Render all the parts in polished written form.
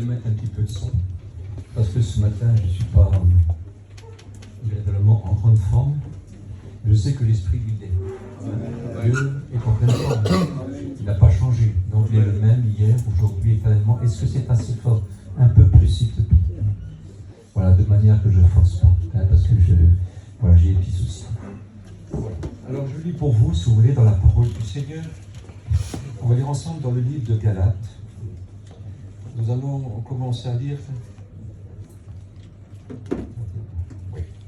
vais mettre un petit peu de son, parce que ce matin, je ne suis pas véritablement en grande forme. Je sais que l'Esprit lui est. Dieu est en pleine forme. Il n'a pas changé. Donc il est le même hier, aujourd'hui, éternellement. Est-ce que c'est assez fort? Un peu plus, s'il te plaît. Voilà, de manière que je ne force pas. Hein, parce que j'ai des petits soucis. Alors je lis pour vous, si vous voulez, dans la parole du Seigneur. On va lire ensemble dans le livre de Galates. Nous allons commencer à lire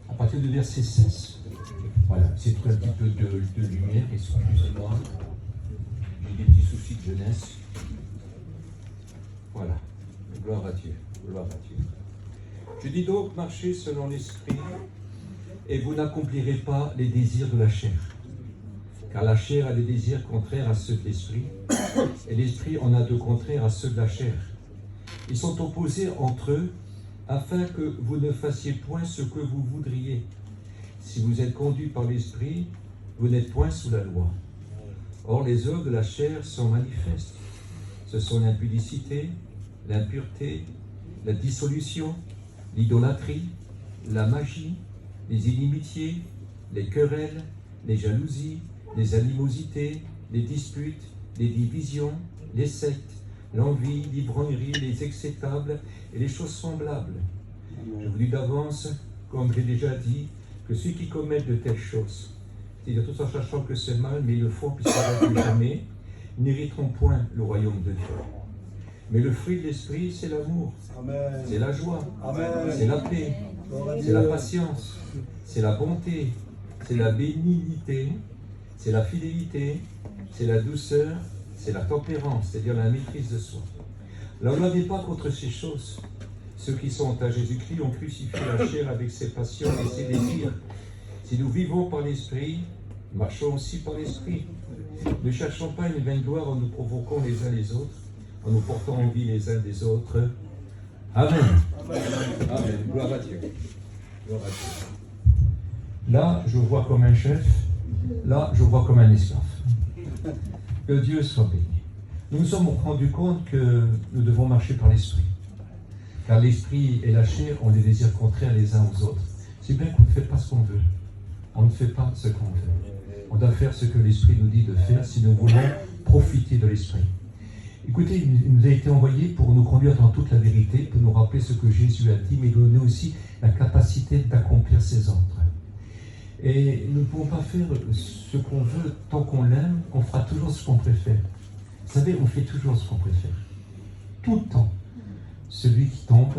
à partir du verset 16. Voilà, c'est tout un petit peu de lumière, excusez-moi. J'ai des petits soucis de jeunesse. Voilà, gloire à Dieu, gloire à Dieu. Je dis donc, marchez selon l'esprit, et vous n'accomplirez pas les désirs de la chair. Car la chair a des désirs contraires à ceux de l'esprit, et l'esprit en a de contraires à ceux de la chair. Ils sont opposés entre eux, afin que vous ne fassiez point ce que vous voudriez. Si vous êtes conduits par l'esprit, vous n'êtes point sous la loi. Or, les œuvres de la chair sont manifestes. Ce sont l'impudicité, l'impureté, la dissolution, l'idolâtrie, la magie, les inimitiés, les querelles, les jalousies, les animosités, les disputes, les divisions, les sectes, l'envie, l'ivrognerie, les exécrables et les choses semblables. Je vous dis d'avance, comme j'ai déjà dit, que ceux qui commettent de telles choses, c'est-à-dire tout en sachant que c'est mal, mais ils le font puisqu'ils ne jamais, n'hériteront point le royaume de Dieu. Mais le fruit de l'esprit, c'est l'amour, c'est la joie, c'est la paix, c'est la patience, c'est la bonté, c'est la bénignité, c'est la fidélité, c'est la douceur, c'est la tempérance, c'est-à-dire la maîtrise de soi. Alors n'avez pas contre ces choses. Ceux qui sont à Jésus-Christ ont crucifié la chair avec ses passions et ses désirs. Si nous vivons par l'Esprit, marchons aussi par l'Esprit. Ne cherchons pas une vaine gloire en nous provoquant les uns les autres, en nous portant envie les uns des autres. Amen. Amen. Gloire à Dieu. Gloire à Dieu. Là, je vois comme un chef. Là, je vois comme un esclave. Que Dieu soit béni. Nous nous sommes rendus compte que nous devons marcher par l'Esprit. Car l'Esprit et la chair ont des désirs contraires les uns aux autres. C'est bien qu'on ne fait pas ce qu'on veut. On ne fait pas ce qu'on veut. On doit faire ce que l'Esprit nous dit de faire si nous voulons profiter de l'Esprit. Écoutez, il nous a été envoyé pour nous conduire dans toute la vérité, pour nous rappeler ce que Jésus a dit, mais donner aussi la capacité d'accomplir ses ordres. Et nous ne pouvons pas faire ce qu'on veut tant qu'on l'aime, on fera toujours ce qu'on préfère. Vous savez, on fait toujours ce qu'on préfère. Tout le temps. Celui qui tombe,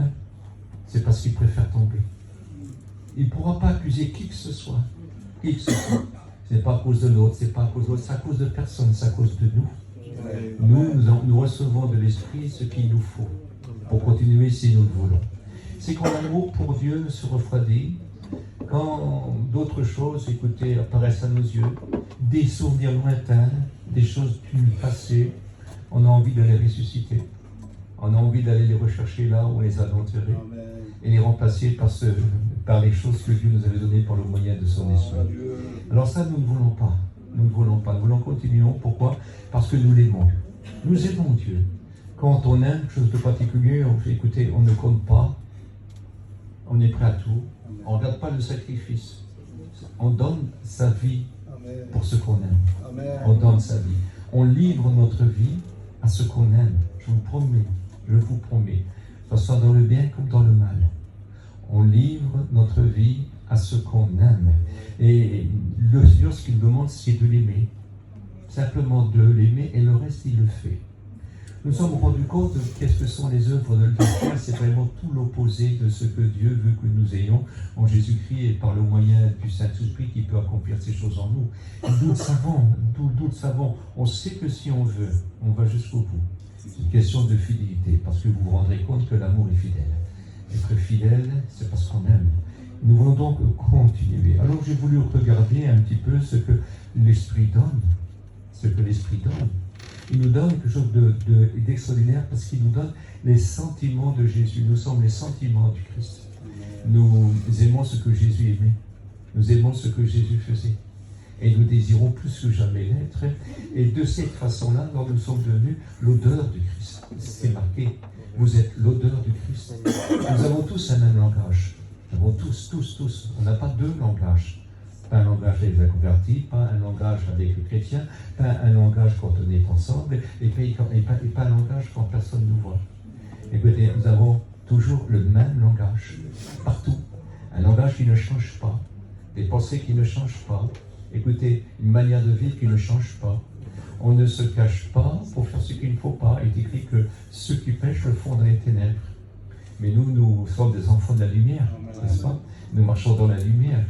c'est parce qu'il préfère tomber. Il ne pourra pas accuser qui que ce soit. Qui que ce soit. Ce n'est pas à cause de l'autre, c'est pas à cause de l'autre, c'est à cause de personne, c'est à cause de nous. Nous recevons de l'Esprit ce qu'il nous faut pour continuer si nous le voulons. C'est quand l'amour pour Dieu se refroidit, quand d'autres choses, écoutez, apparaissent à nos yeux, des souvenirs lointains, des choses du passé, on a envie de les ressusciter. On a envie d'aller les rechercher là où on les a enterrés et les remplacer par les choses que Dieu nous avait données par le moyen de son esprit. Alors ça, nous ne voulons pas. Nous ne voulons pas. Nous voulons continuer. Pourquoi? Parce que nous l'aimons. Nous aimons Dieu. Quand on aime quelque chose de particulier, on fait, écoutez, on ne compte pas. On est prêt à tout. On ne regarde pas le sacrifice. On donne sa vie pour ce qu'on aime. On donne sa vie. On livre notre vie à ce qu'on aime. Je vous promets. Je vous promets, que ce soit dans le bien comme dans le mal. On livre notre vie à ce qu'on aime. Et le Seigneur, ce qu'il demande, c'est de l'aimer. Simplement de l'aimer, et le reste, il le fait. Nous nous sommes rendus compte de qu'est-ce que sont les œuvres de la chair. C'est vraiment tout l'opposé de ce que Dieu veut que nous ayons en Jésus-Christ et par le moyen du Saint-Esprit qui peut accomplir ces choses en nous. Nous le savons. On sait que si on veut, on va jusqu'au bout. C'est une question de fidélité, parce que vous vous rendrez compte que l'amour est fidèle. Être fidèle, c'est parce qu'on aime. Nous voulons donc continuer. Alors j'ai voulu regarder un petit peu ce que l'Esprit donne. Ce que l'Esprit donne. Il nous donne quelque chose d'extraordinaire parce qu'il nous donne les sentiments de Jésus. Nous sommes les sentiments du Christ. Nous aimons ce que Jésus aimait. Nous aimons ce que Jésus faisait. et nous désirons plus que jamais l'être. Et de cette façon-là, nous sommes devenus l'odeur du Christ. C'est marqué, vous êtes l'odeur du Christ. Nous avons tous un même langage. Nous avons tous. On n'a pas deux langages. Pas un langage avec les convertis, pas un langage avec les chrétiens, pas un langage quand on est ensemble, et pas un langage quand personne nous voit. Écoutez, nous avons toujours le même langage, partout. Un langage qui ne change pas, des pensées qui ne changent pas. Écoutez, une manière de vivre qui ne change pas. On ne se cache pas pour faire ce qu'il ne faut pas. Il est écrit que ceux qui pêchent le font dans les ténèbres. Mais nous sommes des enfants de la lumière, n'est-ce pas? Nous marchons dans la lumière.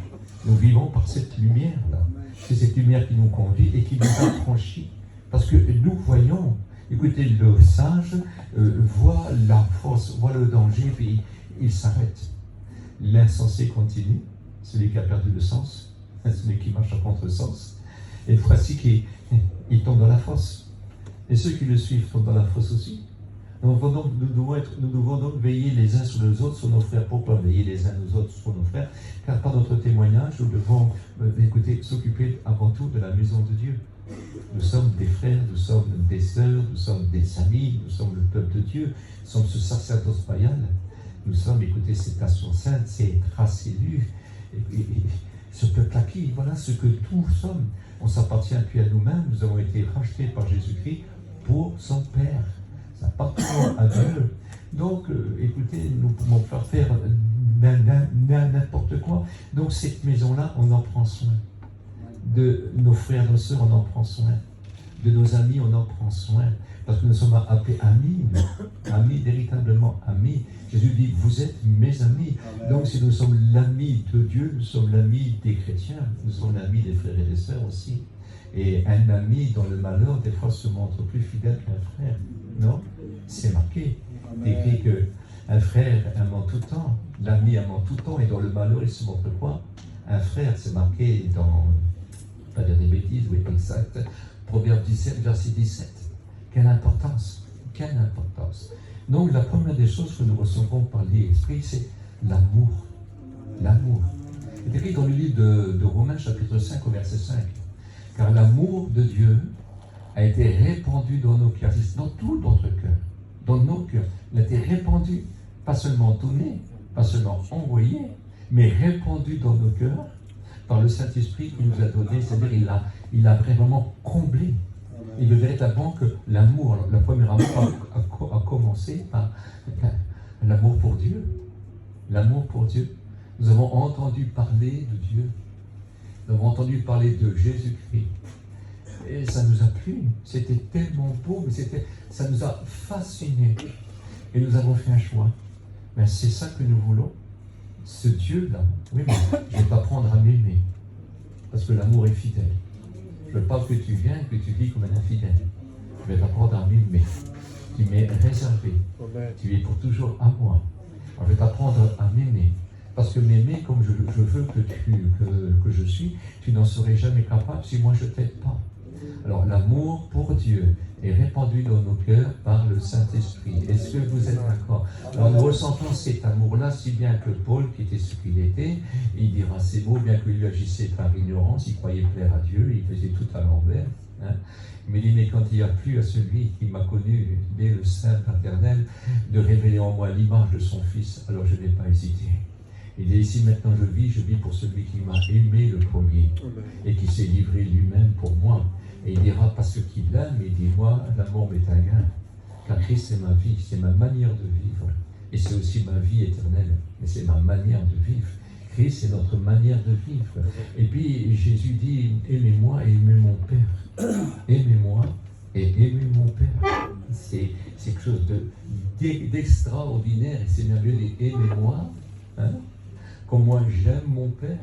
Nous vivons par cette lumière-là. C'est cette lumière qui nous conduit et qui nous affranchit. Parce que nous voyons, écoutez, le sage voit la force, voit le danger, puis il s'arrête. L'insensé continue, celui qui a perdu le sens, celui qui marche à contre-sens. Et voici qu'il tombe dans la fosse. Et ceux qui le suivent tombent dans la fosse aussi. Nous devons donc veiller les uns sur les autres, sur nos frères. Pourquoi veiller les uns aux autres sur nos frères? Car par notre témoignage, nous devons s'occuper avant tout de la maison de Dieu. Nous sommes des frères, nous sommes des sœurs, nous sommes des amis, nous sommes le peuple de Dieu, nous sommes ce sacerdoce royal. Nous sommes, écoutez, cette nation sainte, ces races élues, et ce peuple acquis, voilà ce que nous sommes. On s'appartient puis à nous-mêmes, nous avons été rachetés par Jésus-Christ pour son Père. Ça appartient à Dieu. Donc, écoutez, nous pouvons faire n'importe quoi. Donc, cette maison-là, on en prend soin. De nos frères, nos sœurs, on en prend soin. De nos amis, on en prend soin. Parce que nous sommes appelés amis, amis, véritablement amis. Jésus dit, vous êtes mes amis. Donc si nous sommes l'ami de Dieu, nous sommes l'ami des chrétiens, nous sommes l'ami des frères et des sœurs aussi. Et un ami dans le malheur, des fois, se montre plus fidèle qu'un frère. Non? C'est marqué. Il est écrit qu'un frère aime en tout temps, l'ami aime en tout temps, et dans le malheur, il se montre quoi? Un frère, c'est marqué dans, pas dire des bêtises, oui, exact, Proverbe 17, verset 17. Quelle importance! Quelle importance! Donc, la première des choses que nous recevons par l'Esprit, c'est l'amour. L'amour. C'est écrit dans le livre de Romains, chapitre 5, au verset 5. Car l'amour de Dieu a été répandu dans nos cœurs, dans tout notre cœur, dans nos cœurs. Il a été répandu, pas seulement donné, pas seulement envoyé, mais répandu dans nos cœurs par le Saint-Esprit qui nous a donné, c'est-à-dire il a vraiment comblé. Il veut véritablement que l'amour, la première amour a commencé par l'amour pour Dieu. L'amour pour Dieu. Nous avons entendu parler de Dieu. Nous avons entendu parler de Jésus-Christ. Et ça nous a plu. C'était tellement beau, mais ça nous a fascinés. Et nous avons fait un choix. Mais c'est ça que nous voulons. Ce Dieu-là. Oui, mais je ne vais pas prendre à m'aimer. Parce que l'amour est fidèle. Je ne veux pas que tu viennes, que tu vis comme un infidèle. Je vais t'apprendre à m'aimer. Tu m'es réservé. Tu es pour toujours à moi. Alors, je vais t'apprendre à m'aimer. Parce que m'aimer comme je veux que je suis, tu n'en serais jamais capable si moi je ne t'aide pas. Alors l'amour pour Dieu est répandu dans nos cœurs par le Saint-Esprit. Est-ce que vous êtes d'accord? Alors nous ressentons cet amour-là, si bien que Paul, qui était ce qu'il était, il dira ces mots, bien que lui agissait par ignorance, il croyait plaire à Dieu, il faisait tout à l'envers. Hein. Mais il dit, mais quand il y a plu à celui qui m'a connu dès le sein paternel, de révéler en moi l'image de son Fils, alors je n'ai pas hésité. Il dit ici, maintenant je vis pour celui qui m'a aimé le premier et qui s'est livré lui-même pour moi. Et il dira, parce qu'il aime, il dit, moi, l'amour m'est un gain. Car Christ, c'est ma vie, c'est ma manière de vivre. Et c'est aussi ma vie éternelle. Mais c'est ma manière de vivre. Christ, c'est notre manière de vivre. Et puis, Jésus dit, aimez-moi et aimez mon Père. Aimez-moi et aimez mon Père. C'est quelque chose d'extraordinaire. Et c'est merveilleux de aimez-moi. Hein? Comme moi, j'aime mon Père.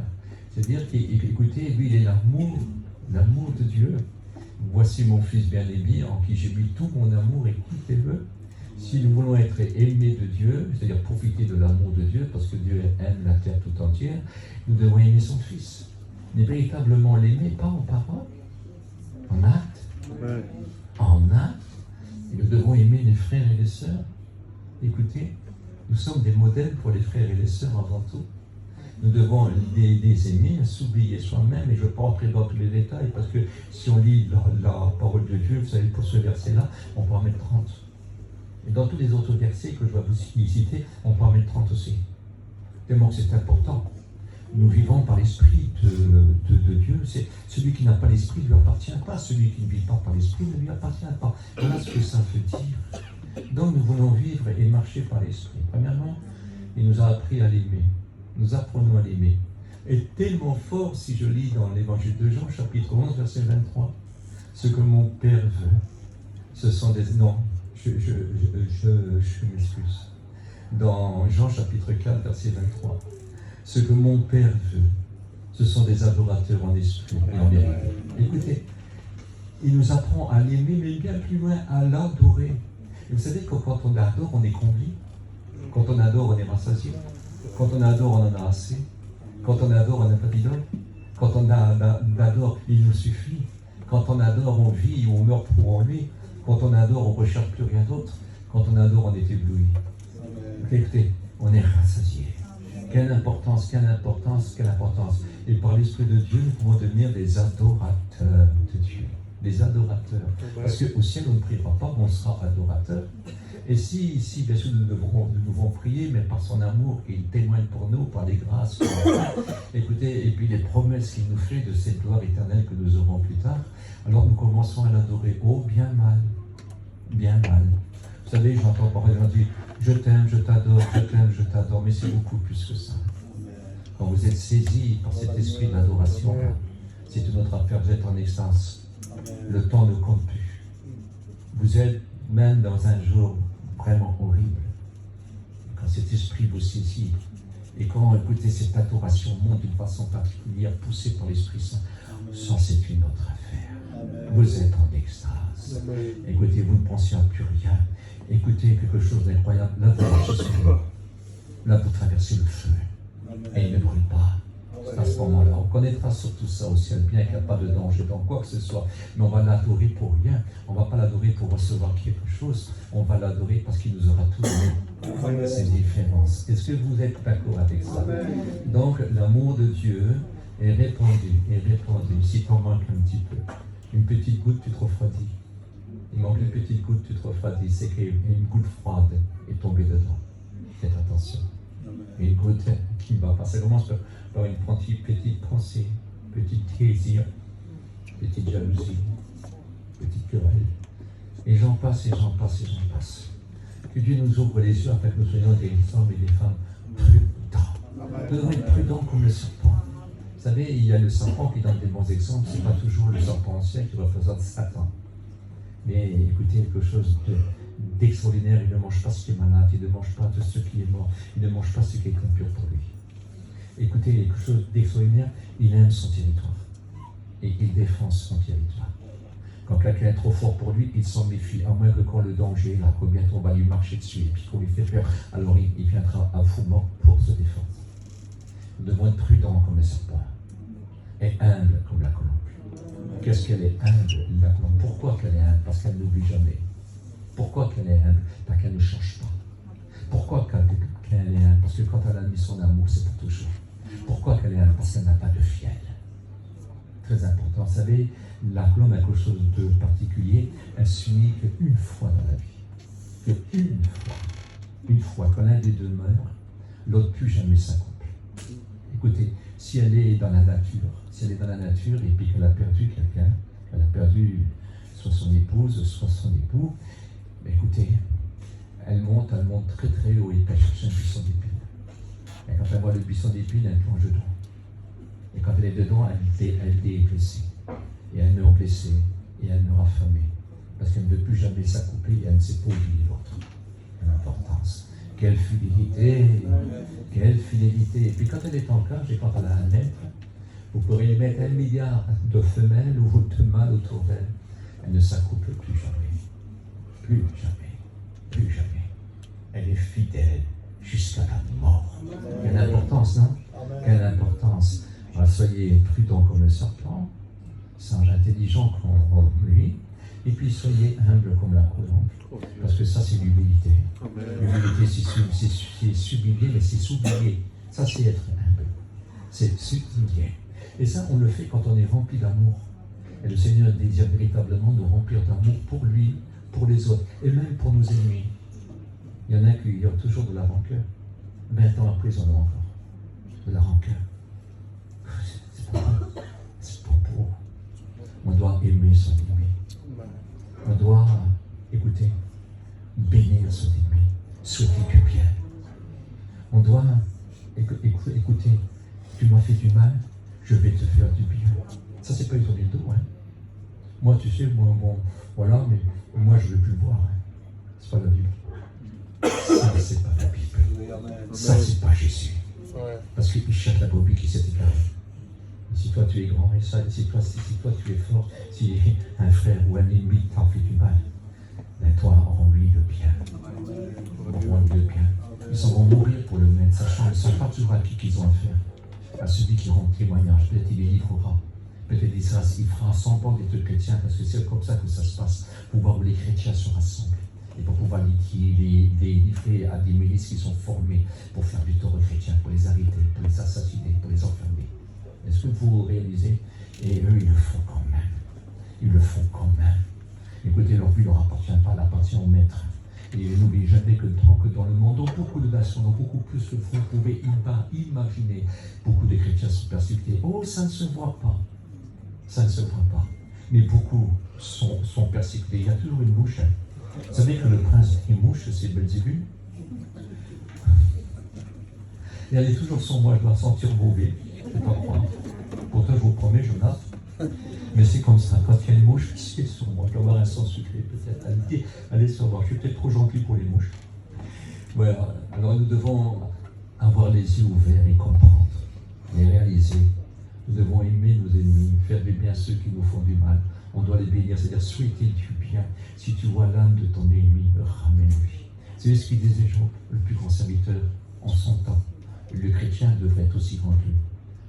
C'est-à-dire qu'écoutez, lui, il est l'amour de Dieu. Voici mon Fils bien-aimé, en qui j'ai mis tout mon amour, écoutez-le. Si nous voulons être aimés de Dieu, c'est-à-dire profiter de l'amour de Dieu, parce que Dieu aime la terre tout entière, nous devons aimer son Fils. Mais véritablement l'aimer, pas en parole, en acte. En acte. Et nous devons aimer les frères et les sœurs. Écoutez, nous sommes des modèles pour les frères et les sœurs avant tout. Nous devons les aimer, s'oublier soi-même, et je ne vais pas entrer dans tous les détails, parce que si on lit la parole de Dieu, vous savez, pour ce verset-là, on peut en mettre 30. Et dans tous les autres versets que je vais vous citer, on peut en mettre 30 aussi. Tellement que c'est important. Nous vivons par l'Esprit de Dieu. C'est celui qui n'a pas l'Esprit ne lui appartient pas. Celui qui ne vit pas par l'Esprit ne lui appartient pas. Voilà ce que ça veut dire. Donc nous voulons vivre et marcher par l'Esprit. Premièrement, il nous a appris à l'aimer. Nous apprenons à l'aimer. Et tellement fort, si je lis dans l'évangile de Jean, chapitre 11, verset 23, ce que mon Père veut, ce sont des... Non, je m'excuse. Dans Jean chapitre 4, verset 23, ce que mon Père veut, ce sont des adorateurs en esprit et en vérité. Écoutez, il nous apprend à l'aimer, mais bien plus loin, à l'adorer. Et vous savez que quand on adore, on est comblé. Quand on adore, on est rassasié. Quand on adore, on en a assez. Quand on adore, on n'a pas d'idole. Quand on adore, il nous suffit. Quand on adore, on vit ou on meurt pour lui. Quand on adore, on ne recherche plus rien d'autre. Quand on adore, on est ébloui. Écoutez, on est rassasié. Quelle importance, quelle importance, quelle importance. Et par l'Esprit de Dieu, nous pouvons devenir des adorateurs de Dieu. Des adorateurs. Parce qu'au ciel, on ne priera pas, on sera adorateur. Et si bien sûr, nous devons prier, mais par son amour, il témoigne pour nous, par les grâces. Écoutez, et puis les promesses qu'il nous fait de cette gloire éternelle que nous aurons plus tard, alors nous commençons à l'adorer. Oh, bien mal. Bien mal. Vous savez, j'entends par exemple dire, je t'aime, je t'adore, mais c'est beaucoup plus que ça. Quand vous êtes saisi par cet esprit d'adoration, c'est une autre affaire, vous êtes en extase. Le temps ne compte plus. Vous êtes même dans un jour vraiment horrible. Quand cet esprit vous saisit, et quand, écoutez, cette adoration monte d'une façon particulière, poussée par l'Esprit Saint, ça c'est une autre affaire. Vous êtes en extase. Écoutez, vous ne pensez à plus rien. Écoutez, quelque chose d'incroyable. Là, vous marchez sur l'eau. Là, vous traversez le feu. Et il ne brûle pas. C'est à ce moment-là. On connaîtra surtout ça au ciel, bien qu'il n'y a pas de danger dans quoi que ce soit. Mais on va l'adorer pour rien. On ne va pas l'adorer pour recevoir quelque chose. On va l'adorer parce qu'il nous aura tout donné. C'est une différence. Est-ce que vous êtes d'accord avec ça? Donc, l'amour de Dieu est répandu, Si tu en manques un petit peu, une petite goutte, tu te refroidis. Il manque une petite goutte, tu te refroidis. C'est qu'une goutte froide est tombée dedans. Faites attention. Une goutte qui va pas. Ça commence par une petite pensée, petite désir, petite jalousie, petite querelle. Et j'en passe, et j'en passe, et j'en passe. Que Dieu nous ouvre les yeux afin que nous soyons des hommes et des femmes prudents. Nous devons être prudents comme le serpent. Vous savez, il y a le serpent qui donne des bons exemples. Ce n'est pas toujours le serpent ancien qui représente Satan. Mais écoutez, quelque chose d'extraordinaire, il ne mange pas ce qui est malade, il ne mange pas de ce qui est mort, il ne mange pas ce qui est impur pour lui. Écoutez, quelque chose d'extraordinaire, il aime son territoire. Et il défend son territoire. Quand quelqu'un est trop fort pour lui, il s'en méfie, à moins que quand le danger est là, que bientôt on va lui marcher dessus, et puis qu'on lui fait peur, alors il viendra à foulement pour se défendre. Nous devons être prudents comme le serpent, et humble comme la colombe. Qu'est-ce qu'elle est humble, la colombe? Pourquoi qu'elle est humble? Parce qu'elle n'oublie jamais. Pourquoi qu'elle est humble? Parce qu'elle ne change pas. Pourquoi qu'elle est humble? Parce que quand elle a mis son amour, c'est pour toujours. Pourquoi qu'elle est humble? Parce qu'elle n'a pas de fiel. Très important. Vous savez, la colombe a quelque chose de particulier. Elle s'unit qu'une fois dans la vie. Qu'une fois. Une fois. Quand l'un des deux meurt, l'autre plus jamais s'accomple. Écoutez, si elle est dans la nature, et puis qu'elle a perdu quelqu'un, elle a perdu soit son épouse, soit son époux, mais écoutez, elle monte très très haut et elle cherche un buisson d'épines. Et quand elle voit le buisson d'épines, elle plonge dedans. Et quand elle est dedans, elle est blessée. Et elle meurt blessée, et elle meurt affamée. Parce qu'elle ne veut plus jamais s'accoupler et elle ne sait pas oublier l'autre. L'importance. Quelle fidélité! Quelle fidélité! Et puis quand elle est en cage et quand elle a un être, vous pourriez mettre 1 milliard de femelles ou de mâles autour d'elle. Elle ne s'accouple plus jamais. Plus jamais. Plus jamais. Elle est fidèle jusqu'à la mort. Quelle importance, non? Quelle importance. Alors, soyez prudents comme le serpent, sage intelligent comme lui, et puis soyez humble comme la colombe. Parce que ça, c'est l'humilité. L'humilité, c'est s'humilier, mais c'est s'oublier. Ça, c'est être humble. C'est ce qui vient. Et ça, on le fait quand on est rempli d'amour. Et le Seigneur désire véritablement nous remplir d'amour pour lui, pour les autres, et même pour nos ennemis. Il y en a qui ont toujours de la rancœur. 20 ans après, ils en ont encore. De la rancœur. C'est pas bon. C'est pas beau. On doit aimer son ennemi. On doit, écouter, bénir son ennemi, souhaiter du bien. On doit, écouter, tu m'as fait du mal, je vais te faire du bien. Ça, c'est pas une tournée de dos, hein. Moi, tu sais, moi, bon, voilà, mais moi, je ne veux plus le voir. Hein. C'est pas la Bible. Ça, c'est pas la Bible. Ça, c'est pas Jésus. Parce qu'il chaque la brebis qui s'est égarée. Si toi, tu es grand et ça, si toi, tu es fort, si un frère ou un ennemi t'a fait du mal, ben toi, rends-lui le bien. Rends-lui le bien. Ils s'en vont mourir pour le mettre, sachant qu'ils ne sont pas toujours à qui qu'ils ont affaire. À celui qui rend témoignage, peut-être il les livrera. Peut-être il fera semblant d'être chrétien, parce que c'est comme ça que ça se passe, pour voir où les chrétiens se rassemblent, et pour pouvoir les livrer à des milices qui sont formées pour faire du tort aux chrétiens, pour les arrêter, pour les assassiner, pour les enfermer. Est-ce que vous réalisez? Et eux, ils le font quand même. Ils le font quand même. Écoutez, leur vie ne leur appartient pas, elle appartient au maître. Et n'oubliez jamais que dans le monde, dans beaucoup de nations, dans beaucoup plus que vous pouvez imaginer, beaucoup de chrétiens sont persécutés. Oh, ça ne se voit pas. Ça ne se voit pas. Mais beaucoup sont persécutés. Il y a toujours une mouche. Vous savez que le prince des mouches, c'est Belzébul. Et elle est toujours sur moi, je dois sentir mauvais. Je ne peux pas croire. Pourtant, je vous promets, Jonas. Mais c'est comme ça, quand il y a une mouche, c'est sur moi. Je dois avoir un sang sucré, peut-être. Allez sur moi. Je suis peut-être trop gentil pour les mouches. Voilà. Alors nous devons avoir les yeux ouverts et comprendre, et réaliser. Nous devons aimer nos ennemis, faire du bien à ceux qui nous font du mal. On doit les bénir, c'est-à-dire souhaiter du bien. Si tu vois l'âme de ton ennemi, ramène-lui. C'est ce qu'il disait Job, le plus grand serviteur, en son temps. Le chrétien devrait être aussi grand que lui.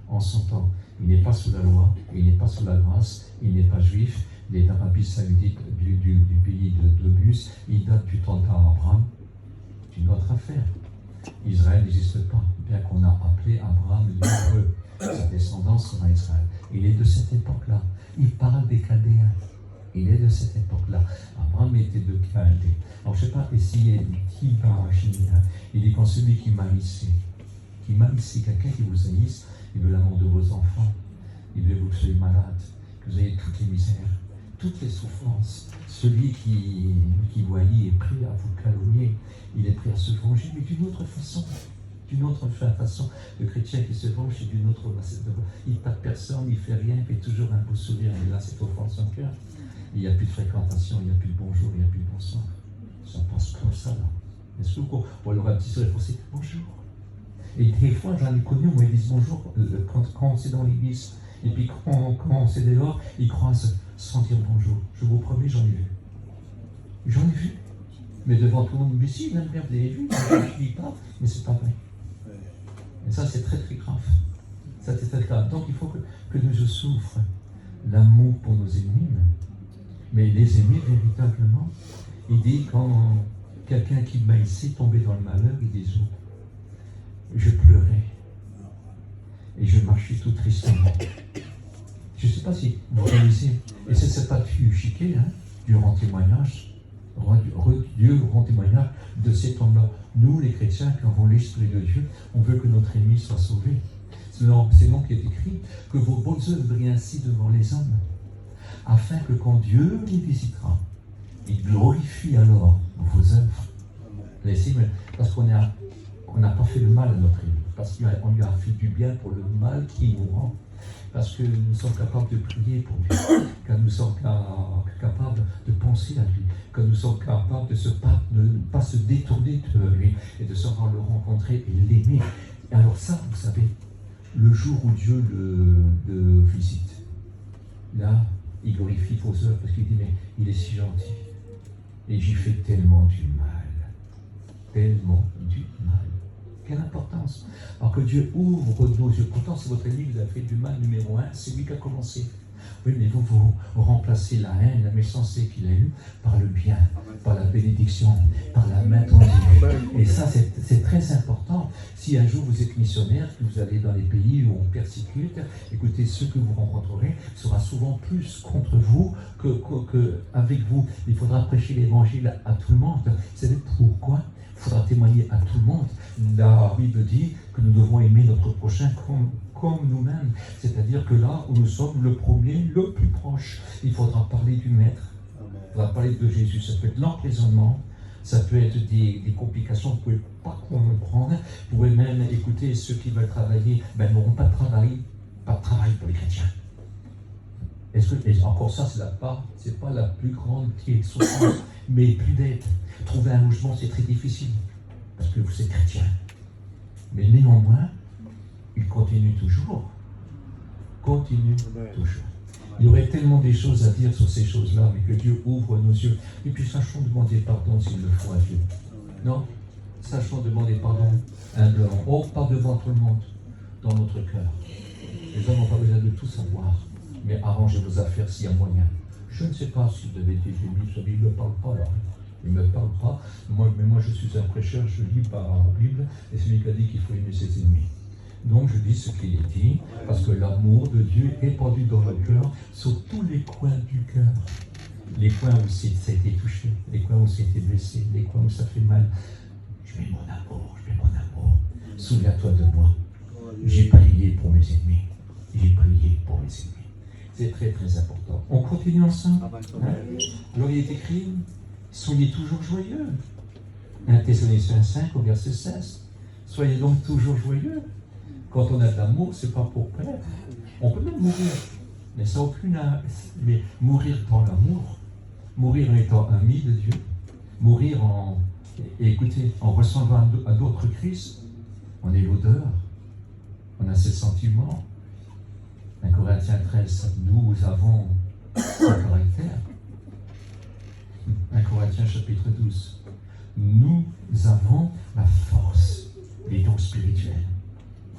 En son temps, il n'est pas sous la loi, il n'est pas sous la grâce, il n'est pas juif, il est d'Arabie Saoudite, du pays de Bus, il date du temps d'Abraham. C'est une autre affaire. Israël n'existe pas, bien qu'on a appelé Abraham l'hébreu. Sa descendance sera Israël. Il est de cette époque-là. Il parle des Chaldéens. Il est de cette époque-là. Abraham était de Chaldée. Alors je ne sais pas essayer qui imaginer. Il dit quand celui qui maïssait, quelqu'un qui vous haïsse, il veut l'amour de vos enfants, il veut que vous soyez malade, que vous ayez toutes les misères, toutes les souffrances. Celui qui vous haït est prêt à vous calomnier, il est prêt à se venger, mais d'une autre façon. D'une autre façon, le chrétien qui se venge, c'est d'une autre façon. Il ne tape personne, il ne fait rien, il fait toujours un beau sourire, mais là, c'est au fond de son cœur. Il n'y a plus de fréquentation, il n'y a plus de bonjour, il n'y a plus de bonsoir. Ça passe comme ça, là. Est-ce qu'on leur a un petit sourire pour bonjour. Et des fois, j'en ai connu, moi, ils disent bonjour quand c'est dans l'église. Et puis quand c'est dehors, ils croient sans dire bonjour. Je vous promets, j'en ai vu. J'en ai vu. Mais devant tout le monde, mais si, même bien, vous avez vu, je ne dis pas, mais c'est pas vrai. Et ça, c'est très très grave. Ça, c'est très grave. Donc, il faut que nous souffrions l'amour pour nos ennemis. Mais les ennemis, véritablement, il dit quand quelqu'un qui m'haïssait tombait dans le malheur, il dit je pleurais et je marchais tout tristement. Je ne sais pas si vous réalisez, et c'est cette attitude chiquée, Dieu rend témoignage, Dieu rend témoignage de cet homme-là. Nous, les chrétiens, qui avons l'Esprit de Dieu, on veut que notre ennemi soit sauvé. C'est donc qui est écrit que vos bonnes œuvres brillent ainsi devant les hommes, afin que quand Dieu les visitera, il glorifie alors vos œuvres. Parce qu'on n'a pas fait le mal à notre ennemi, parce qu'on lui a fait du bien pour le mal qu'il nous rend, parce que nous sommes capables de prier pour lui, quand nous sommes capables de penser à lui, quand nous sommes capables de ne pas se détourner de lui, et de savoir le rencontrer et l'aimer. Et alors ça, vous savez, le jour où Dieu le visite, là, il glorifie vos œuvres, parce qu'il dit, mais il est si gentil, et j'y fais tellement du mal. Tellement du mal. Quelle importance. Alors que Dieu ouvre nos yeux. Pourtant, c'est votre ennemi qui vous a fait du mal numéro 1, c'est lui qui a commencé. Oui, mais vous remplacez la haine, la méchanceté qu'il a eue par le bien, par la bénédiction, par la main tendue. Et ça, c'est très important. Si un jour vous êtes missionnaire, que vous allez dans les pays où on persécute, écoutez, ce que vous rencontrerez sera souvent plus contre vous qu'avec vous. Il faudra prêcher l'évangile à tout le monde. Vous savez pourquoi? Il faudra témoigner à tout le monde. La Bible dit que nous devons aimer notre prochain comme nous-mêmes. C'est-à-dire que là où nous sommes le premier, le plus proche, il faudra parler du Maître. Il faudra parler de Jésus. Ça peut être l'emprisonnement, ça peut être des complications que vous ne pouvez pas comprendre. Vous pouvez même écouter ceux qui veulent travailler, n'auront pas de travail pour les chrétiens. Et encore ça, c'est pas la plus grande souffrance, mais plus d'aide. Trouver un logement, c'est très difficile, parce que vous êtes chrétien. Mais néanmoins, il continue toujours. Il y aurait tellement des choses à dire sur ces choses-là, mais que Dieu ouvre nos yeux. Et puis sachons demander pardon s'il le faut à Dieu. Non? Sachons demander pardon humblement. Oh, pas devant tout le monde, dans notre cœur. Les hommes n'ont pas besoin de tout savoir, mais arrangez vos affaires s'il y a moyen. Je ne sais pas si vous avez été élu, il ne me parle pas là. Il ne me parle pas. Mais moi, je suis un prêcheur, je lis par la Bible, et c'est lui qui a dit qu'il faut aimer ses ennemis. Donc, je dis ce qu'il est dit, parce que l'amour de Dieu est épandu dans le cœur, sur tous les coins du cœur. Les coins où ça a été touché, les coins où ça a été blessé, les coins où ça fait mal. Je mets mon amour. Souviens-toi de moi. J'ai prié pour mes ennemis. C'est très, très important. On continue ensemble. Alors, il est écrit, soyez toujours joyeux. 1 Thessaloniciens 5 au verset 16. Soyez donc toujours joyeux. Quand on a de l'amour, c'est pas pour plaire. On peut même mourir, mais ça n'a aucune âme. Mais mourir dans l'amour, mourir en étant ami de Dieu, mourir en ressemblant à d'autres Christ, on est l'odeur, on a ses sentiments. 1 Corinthiens 13, nous avons un caractère. 1 Corinthiens chapitre 12, nous avons la force, les dons spirituels.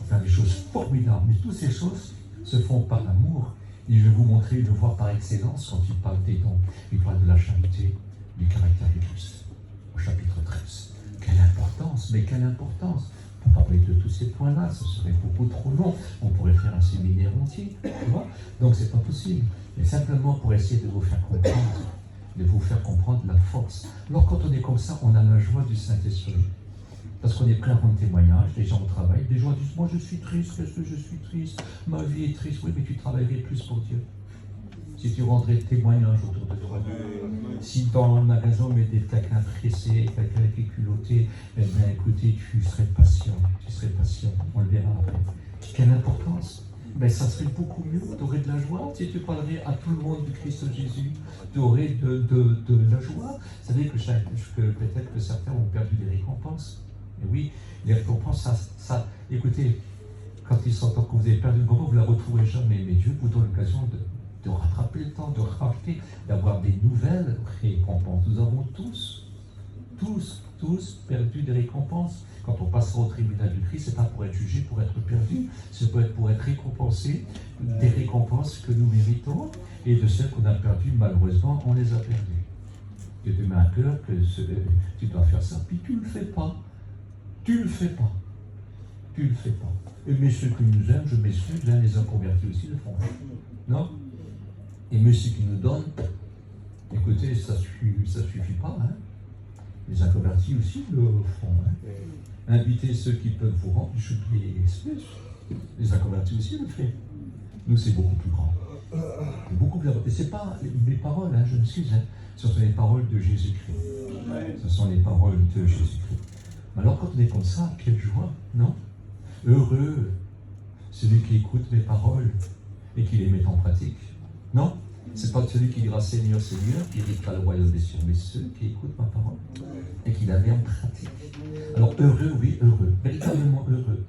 Faire des choses formidables, mais toutes ces choses se font par l'amour. Et je vais vous montrer une voie par excellence quand il parle des dons. Il parle de la charité, du caractère du Christ, au chapitre 13. Quelle importance, mais quelle importance! On ne peut pas parler de tous ces points-là, ce serait beaucoup trop long. On pourrait faire un séminaire entier, tu vois. Donc c'est pas possible. Mais simplement pour essayer de vous faire comprendre la force. Alors quand on est comme ça, on a la joie du Saint-Esprit. Parce qu'on est prêt à rendre témoignage, les gens au travail, des gens disent, moi je suis triste, qu'est-ce que je suis triste, ma vie est triste, oui, mais tu travaillerais plus pour Dieu. Si tu rendrais témoignage autour de toi. Si dans le magasin on mettait quelqu'un pressé, quelqu'un qui est culotté, eh bien écoutez, tu serais patient, on le verra après. Quelle importance! Ben, ça serait beaucoup mieux, tu aurais de la joie, si tu parlerais à tout le monde du Christ Jésus, tu aurais de la joie. Vous savez que peut-être que certains ont perdu des récompenses. Et oui, les récompenses, écoutez, quand ils s'entendent que vous avez perdu une récompense, vous ne la retrouverez jamais. Mais Dieu vous donne l'occasion de rattraper le temps, de racheter, d'avoir des nouvelles récompenses. Nous avons tous perdu des récompenses. Quand on passera au tribunal du Christ, ce n'est pas pour être jugé, pour être perdu, c'est pour être récompensé des récompenses que nous méritons et de celles qu'on a perdues, malheureusement, on les a perdues. Dieu te met à cœur que tu dois faire ça, puis tu ne le fais pas. Tu ne le fais pas. Et ceux qui nous aiment, je m'excuse, les inconvertis aussi le font. Non? Et ceux qui nous donnent, écoutez, ça suffit pas. Hein? Les inconvertis aussi le font. Hein? Invitez ceux qui peuvent vous rendre, je les excuses. Les inconvertis aussi le font. Nous, c'est beaucoup plus grand. Beaucoup plus important. Et ce n'est pas mes paroles, hein, je m'excuse. Hein? Ce sont les paroles de Jésus-Christ. Ce sont les paroles de Jésus-Christ. Alors quand on est comme ça, quelle joie, non? Heureux celui qui écoute mes paroles et qui les met en pratique. Non? C'est pas celui qui dira Seigneur, Seigneur, qui héritera le royaume des cieux, mais ceux qui écoutent ma parole et qui la met en pratique. Alors heureux, oui, heureux, véritablement heureux.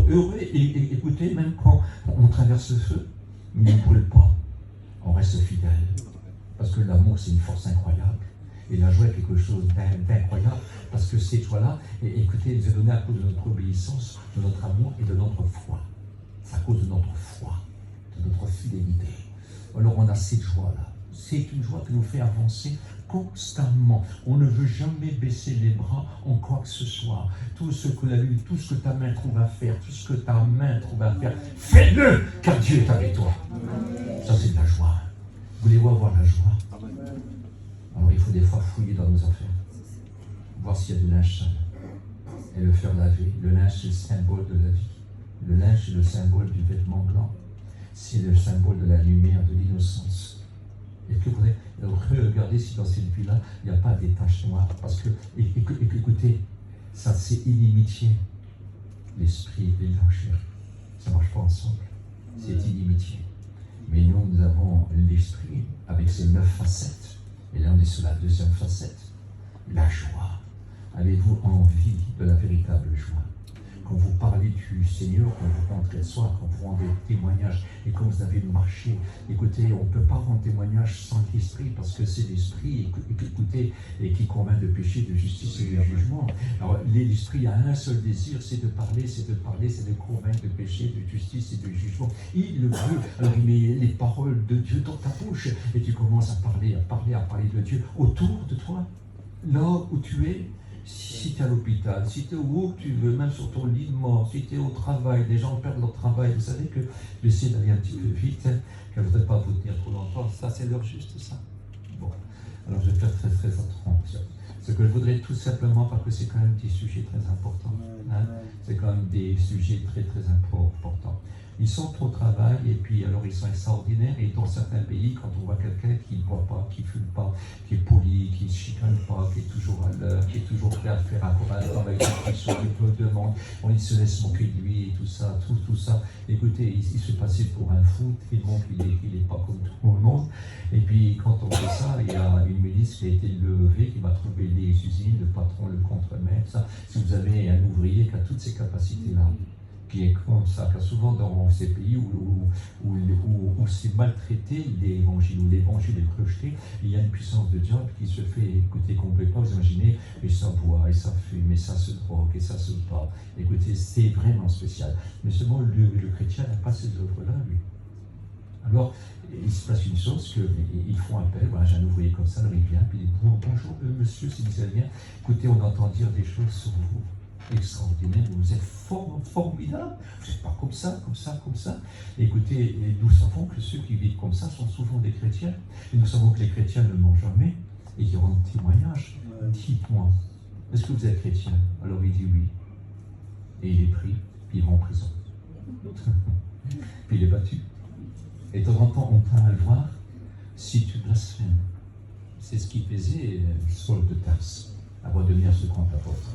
Heureux et écoutez, même quand on traverse le feu, mais on ne brûle pas, on reste fidèle. Parce que l'amour, c'est une force incroyable. Et la joie est quelque chose d'incroyable, parce que cette joie-là, écoutez, elle nous est donnée à cause de notre obéissance, de notre amour et de notre foi. C'est à cause de notre foi, de notre fidélité. Alors on a cette joie-là. C'est une joie qui nous fait avancer constamment. On ne veut jamais baisser les bras en quoi que ce soit. Tout ce que ta main trouve à faire, tout ce que ta main trouve à faire, fais-le, car Dieu est avec toi. Ça, c'est de la joie. Voulez-vous avoir la joie? Alors, il faut des fois fouiller dans nos affaires, voir s'il y a du linge sale et le faire laver. Le linge, c'est le symbole de la vie. Le linge, c'est le symbole du vêtement blanc. C'est le symbole de la lumière, de l'innocence. Et que vous voudrez regarder si dans cette vie-là, il n'y a pas des taches noires. Parce que, écoutez, ça c'est inimitié. L'esprit et la chair, ça ne marche pas ensemble. C'est inimitié. Mais nous avons l'esprit avec ses 9 facettes. Et là, on est sur la deuxième facette. La joie. Avez-vous envie de la véritable joie? Quand vous parlez du Seigneur, quand vous rentrez le soir, quand vous rendez témoignage et quand vous avez marché, écoutez, on ne peut pas rendre témoignage sans l'esprit parce que c'est l'esprit, écoutez, et qui convainc de péché, de justice et de jugement. Alors l'esprit a un seul désir, c'est de parler, c'est de convaincre de péché, de justice et de jugement. Il le veut. Alors il met les paroles de Dieu dans ta bouche et tu commences à parler de Dieu autour de toi, là où tu es. Si tu es à l'hôpital, si tu es où tu veux, même sur ton lit de mort, si tu es au travail, des gens perdent leur travail, vous savez que j'essaie d'aller un petit peu vite, car je ne voudrais pas vous tenir trop longtemps, ça c'est l'heure juste ça. Bon, alors je vais faire très très attention. Ce que je voudrais tout simplement, parce que c'est quand même des sujets très importants, hein, c'est quand même des sujets très très importants. Ils sont au travail et puis alors ils sont extraordinaires et dans certains pays, quand on voit quelqu'un qui ne boit pas, qui ne fume pas, qui est poli, qui ne chicane pas, qui est toujours à l'heure, qui est toujours prêt à faire un travail qui peu demande, on il se laisse moquer de lui et tout ça, tout ça. Écoutez, il se fait passer pour un fou, il montre qu'il n'est pas comme tout le monde. Et puis quand on fait ça, il y a une milice qui a été levée, qui va trouver les usines, le patron, le contremaître, ça. Si vous avez un ouvrier qui a toutes ces capacités-là, qui est comme ça, car souvent dans ces pays où c'est maltraité l'évangile, où l'évangile est rejeté, il y a une puissance de diable qui se fait écouter complètement. Vous imaginez, et ça boit, et ça fume, et ça se drogue, et ça se bat. Écoutez, c'est vraiment spécial. Mais seulement le chrétien n'a pas ces œuvres-là, lui. Alors, il se passe une chose, qu'ils font appel, voilà, j'ai un ouvrier comme ça, alors il vient, puis il dit, bonjour monsieur, si vous allez bien, écoutez, on entend dire des choses sur vous. Extraordinaire, vous êtes formidable, vous n'êtes pas comme ça. Écoutez, et nous savons que ceux qui vivent comme ça sont souvent des chrétiens, et nous savons que les chrétiens ne mentent jamais, et ils rendent témoignage. Dites-moi, est-ce que vous êtes chrétien? Alors il dit oui, et il est pris, puis il va en prison. Puis il est battu. Et de temps en temps, on peut le voir, si tu blasphèmes. C'est ce qui faisait Saul de Tarse, avant de devenir ce grand apôtre.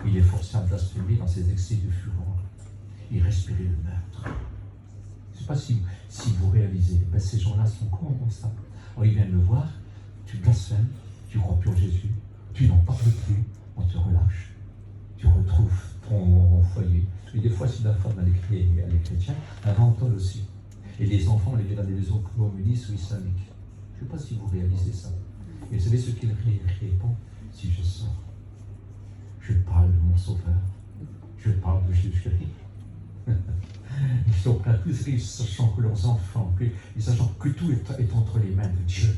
Il est forcé à blasphémer dans ses excès de fureur. Il respirait le meurtre. Je ne sais pas si vous réalisez, ben ces gens-là sont comme ça. Alors ils viennent le voir, tu blasphèmes, tu crois plus en Jésus, tu n'en parles plus, on te relâche. Tu retrouves ton foyer. Et des fois, si la femme elle est chrétienne, elle entend aussi. Et les enfants, on les met dans des maisons communistes ou islamiques. Je ne sais pas si vous réalisez ça. Et vous savez ce qu'il répond? Si je sors, je parle de mon Sauveur, je parle de Jésus-Christ. Ils sont prêts à tous rire, sachant que leurs enfants, et sachant que tout est entre les mains de Dieu,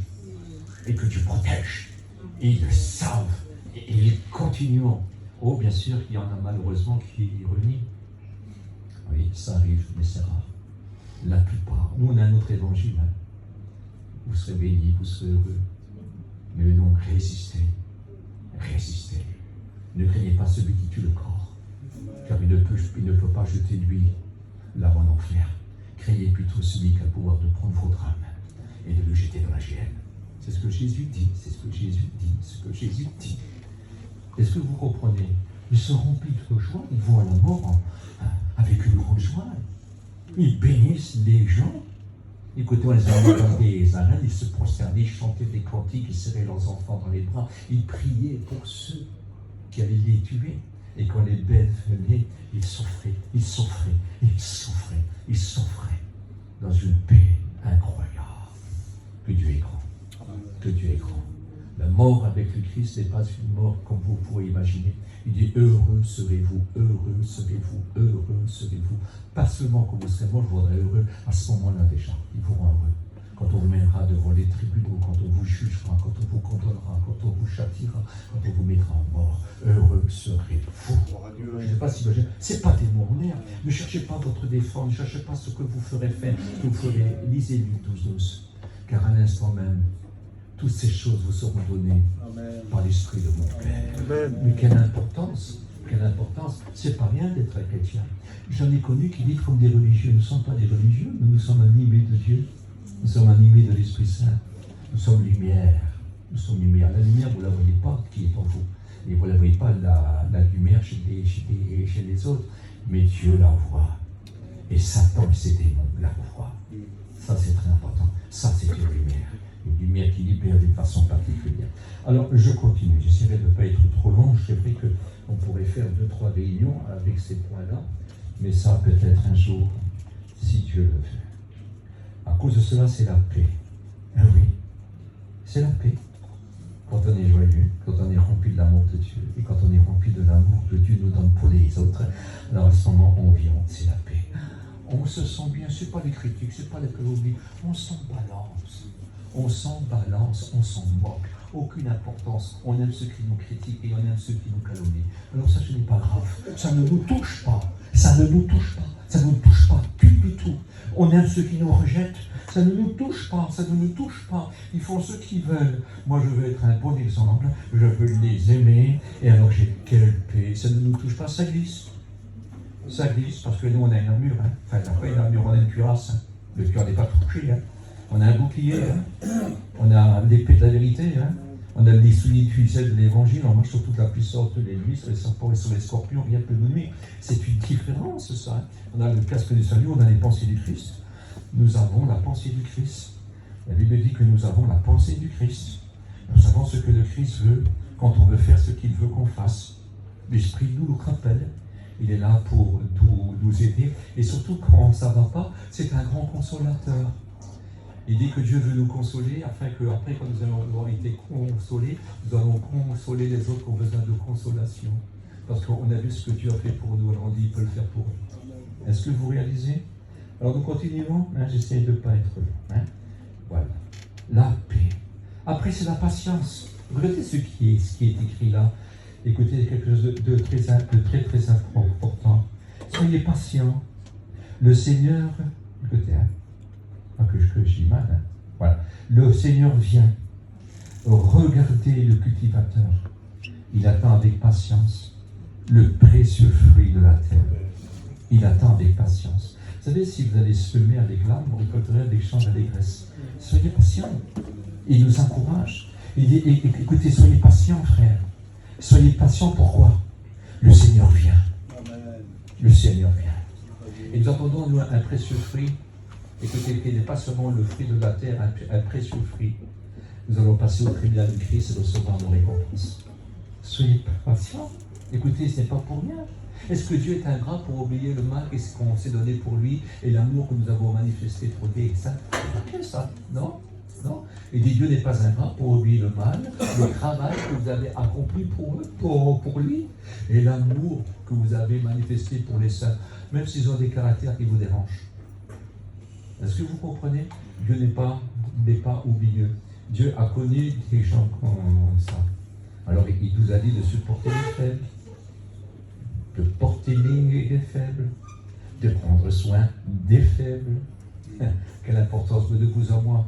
et que Dieu protège. Et ils le savent, et ils continuent. Oh, bien sûr, il y en a malheureusement qui renient. Oui, ça arrive, mais c'est rare. La plupart. Nous, on a notre évangile. Hein. Vous serez bénis, vous serez heureux. Mais donc, résistez. Résistez. Ne craignez pas celui qui tue le corps, car il ne peut pas jeter lui là-bas en enfer. Craignez plutôt celui qui a le pouvoir de prendre votre âme et de le jeter dans la géhenne. C'est ce que Jésus dit, c'est ce que Jésus dit, ce que Jésus dit. Est-ce que vous comprenez? Ils se remplissent de joie, ils vont à la mort avec une grande joie. Ils bénissent les gens. Écoutez, on les a mis dans des arènes, ils se prosternaient, ils chantaient des cantiques, ils serraient leurs enfants dans les bras, ils priaient pour ceux qui allaient les tuer. Et quand les bêtes venaient, ils souffraient dans une paix incroyable. Que Dieu est grand. Que Dieu est grand. La mort avec le Christ n'est pas une mort comme vous pourrez imaginer. Il dit heureux serez-vous, heureux serez-vous, heureux serez-vous. Pas seulement quand vous serez mort, je vous rendrai heureux à ce moment-là déjà. Il vous rend heureux. quand on vous mènera devant les tribunaux, quand on vous jugera, quand on vous condamnera, quand on vous châtiera, quand on vous mettra en mort, heureux serez-vous. Je ne sais pas si c'est pas témoignaire. Ne cherchez pas votre défense, ne cherchez pas ce que vous ferez faire, ce que vous ferez. Lisez Luc 12, car à l'instant même, toutes ces choses vous seront données par l'Esprit de mon Père. Mais quelle importance! Quelle importance! C'est pas rien d'être un chrétien. J'en ai connu qui disent comme des religieux. Nous ne sommes pas des religieux, mais nous sommes animés de Dieu. Nous sommes animés de l'Esprit Saint. Nous sommes lumière. Nous sommes lumière. La lumière, vous ne la voyez pas qui est en vous. Et vous ne la voyez pas, la lumière chez les autres. Mais Dieu la voit. Et Satan et ses démons la voient. Ça, c'est très important. Ça, c'est une lumière. Une lumière qui libère d'une façon particulière. Alors, je continue. J'essaierai de ne pas être trop long. C'est vrai qu'on pourrait faire 2-3 réunions avec ces points-là. Mais ça, peut-être un jour, si Dieu le veut. À cause de cela, c'est la paix. Ah oui, c'est la paix. Quand on est joyeux, quand on est rempli de l'amour de Dieu, et quand on est rempli de l'amour que Dieu nous donne pour les autres, alors à ce moment, on vient, c'est la paix. On se sent bien, c'est pas les critiques, c'est pas les calomnies, on s'en balance. On s'en balance, on s'en moque. Aucune importance. On aime ceux qui nous critiquent et on aime ceux qui nous calomnient. Alors ça, ce n'est pas grave. Ça ne nous touche pas. Ça ne nous touche pas. Ça ne nous touche pas du tout. On aime ceux qui nous rejettent. Ça ne nous touche pas. Ça ne nous touche pas. Ils font ce qu'ils veulent. Moi, je veux être un bon exemple. Je veux les aimer. Et alors, j'ai quelle paix. Ça ne nous touche pas. Ça glisse. Ça glisse parce que nous, on a une armure. Enfin, on n'a pas une armure, on a une cuirasse. Le cœur n'est pas touché. On a un bouclier, on a l'épée de la vérité, on a les souliers de ficelle de l'évangile, on marche sur toute la puissance de l'ennemi, sur les serpents et sur les scorpions, rien ne peut nous nuire. C'est une différence, ça. On a le casque du salut, on a les pensées du Christ. Nous avons la pensée du Christ. La Bible dit que nous avons la pensée du Christ. Nous savons ce que le Christ veut quand on veut faire ce qu'il veut qu'on fasse. L'Esprit nous le rappelle. Il est là pour nous aider. Et surtout, quand ça ne va pas, c'est un grand consolateur. Il dit que Dieu veut nous consoler, afin qu'après, quand nous avons été consolés, nous allons consoler les autres qui ont besoin de consolation. Parce qu'on a vu ce que Dieu a fait pour nous, alors on dit qu'il peut le faire pour eux. Est-ce que vous réalisez? Alors nous continuons, j'essaie de ne pas être long. Voilà. La paix. Après, c'est la patience. Regardez ce qui est écrit là. Écoutez, quelque chose de très important. Soyez patients. Le Seigneur, écoutez, pas que je dis mal. Voilà. Le Seigneur vient. Regardez le cultivateur. Il attend avec patience le précieux fruit de la terre. Il attend avec patience. Vous savez, si vous allez semer avec larmes, vous récolterez avec chant d'allégresse. Soyez patients. Il nous encourage. Il dit, écoutez, soyez patients, frère. Soyez patients, pourquoi? Le Seigneur vient. Le Seigneur vient. Et nous attendons, nous, un précieux fruit. Écoutez, qui n'est pas seulement le fruit de la terre, un précieux fruit. Nous allons passer au tribunal du Christ et recevoir nos récompenses. Soyez patients. Écoutez, ce n'est pas pour rien. Est-ce que Dieu est ingrat pour oublier le mal qu'est-ce qu'on s'est donné pour lui et l'amour que nous avons manifesté pour lui? Ça, c'est ça, non? Non. Et Dieu n'est pas ingrat pour oublier le mal, le travail que vous avez accompli pour eux, pour lui, et l'amour que vous avez manifesté pour les saints, même s'ils ont des caractères qui vous dérangent. Est-ce que vous comprenez? Dieu n'est pas oublieux. Dieu a connu des gens comme ça. Alors il nous a dit de supporter les faibles, de porter les faibles, de prendre soin des faibles. Quelle importance de vous à moi.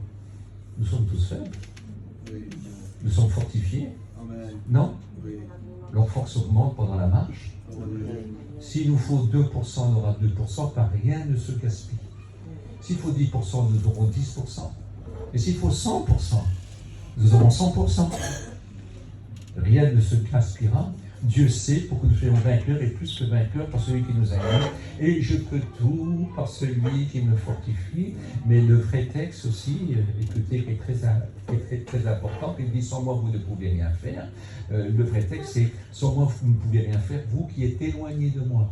Nous sommes tous faibles. Nous sommes fortifiés. Non? Leur force augmente pendant la marche. S'il nous faut 2%, on aura 2%, car rien ne se gaspille. S'il faut 10%, nous aurons 10%. Et s'il faut 100%, nous aurons 100%. Rien ne se gaspillera. Dieu sait pour que nous soyons vainqueurs et plus que vainqueurs par celui qui nous aime. Et je peux tout par celui qui me fortifie. Mais le vrai texte aussi, écoutez, qui est très important, il dit sans moi vous ne pouvez rien faire. Le vrai texte c'est sans moi vous ne pouvez rien faire, vous qui êtes éloignés de moi.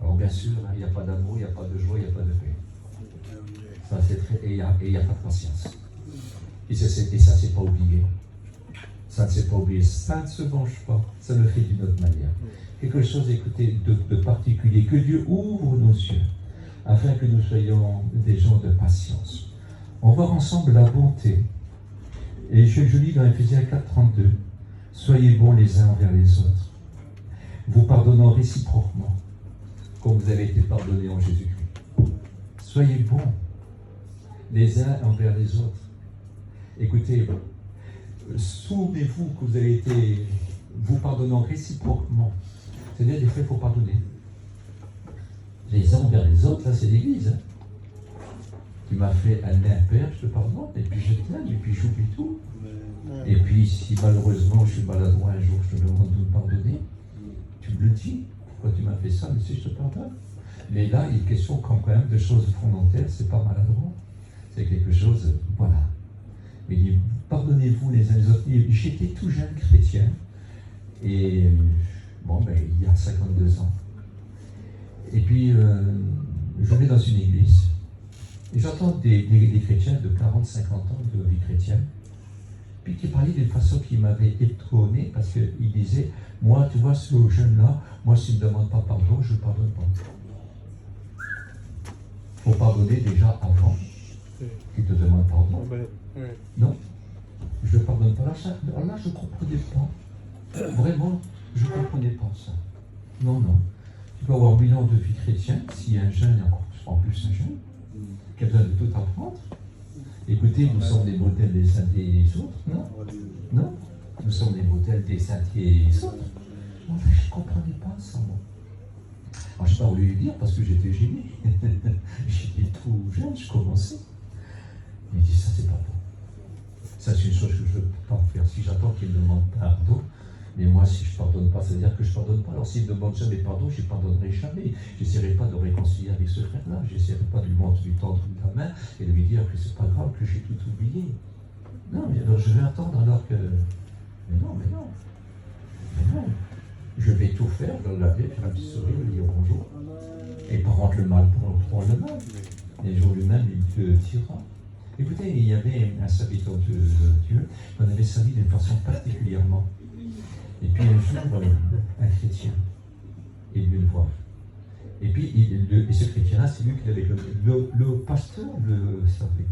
Alors bien sûr, il n'y a pas d'amour, il n'y a pas de joie, il n'y a pas de paix. Ça, et il n'y a pas de patience. Et ça, c'est pas oublié. Ça ne s'est pas oublié, ça ne se venge pas, ça le fait d'une autre manière. Quelque chose, écoutez, de particulier, que Dieu ouvre nos yeux, afin que nous soyons des gens de patience. On va voir ensemble la bonté. Et je lis dans Éphésiens 4:32. Soyez bons les uns envers les autres, vous pardonnant réciproquement, comme vous avez été pardonnés en Jésus-Christ. Soyez bons les uns envers les autres. Écoutez, souvenez-vous que vous avez été vous pardonnant réciproquement. C'est-à-dire, des fois, il faut pardonner. Les uns envers les autres, là, c'est l'Église. Hein. Tu m'as fait un père, je te pardonne, et puis je t'aime, et puis j'oublie tout. Et puis, si malheureusement je suis maladroit un jour, je te demande de me pardonner, tu me le dis. Pourquoi tu m'as fait ça, mais si je te pardonne. Mais là, il est question quand même de choses fondamentales, c'est pas maladroit. C'est quelque chose, voilà. Mais il dit, pardonnez-vous les uns les autres. J'étais tout jeune chrétien, et bon, ben, il y a 52 ans. Et puis, je vais dans une église, et j'entends des chrétiens de 40-50 ans de vie chrétienne, puis qui parlaient d'une façon qui m'avait étonné, parce qu'ils disaient, moi, tu vois, ce jeune-là, moi, s'il ne me demande pas pardon, je ne pardonne pas. Il faut pardonner déjà avant qu'il te demande pardon. Non, je ne pardonne pas. Là, je ne comprenais pas. Vraiment, je ne comprenais pas ça. Non. Tu peux avoir un bilan de vie chrétienne, si un jeune, en plus un jeune, qui a besoin de tout apprendre. Écoutez, nous sommes des modèles des uns et des autres, non? Non? Nous sommes des modèles des uns et des autres. Moi, je ne comprenais pas ça, moi. Alors, je n'ai pas voulu lui dire parce que j'étais gêné. J'étais trop jeune, je commençais. Il me dit, ça, c'est pas bon. Ça, c'est une chose que je ne veux pas faire. Si j'attends qu'il me demande pardon, mais moi, si je ne pardonne pas, ça veut dire que je ne pardonne pas. Alors, s'il ne me demande jamais pardon, je ne pardonnerai jamais. Je n'essaierai pas de réconcilier avec ce frère-là. Je n'essaierai pas de lui tendre la main et de lui dire que ce n'est pas grave, que j'ai tout oublié. Non, mais alors je vais attendre alors que... Mais non. Je vais tout faire, le laver, faire un petit sourire, lui dire bonjour. Et pas rendre le mal pour le mal. Et le jour lui-même, il te tirera. Écoutez, il y avait un serviteur de Dieu qu'on avait servi d'une façon particulièrement. Et puis un jour, un chrétien est venu le voir. Et puis, et ce chrétien-là, c'est lui qui avait le pasteur le servait.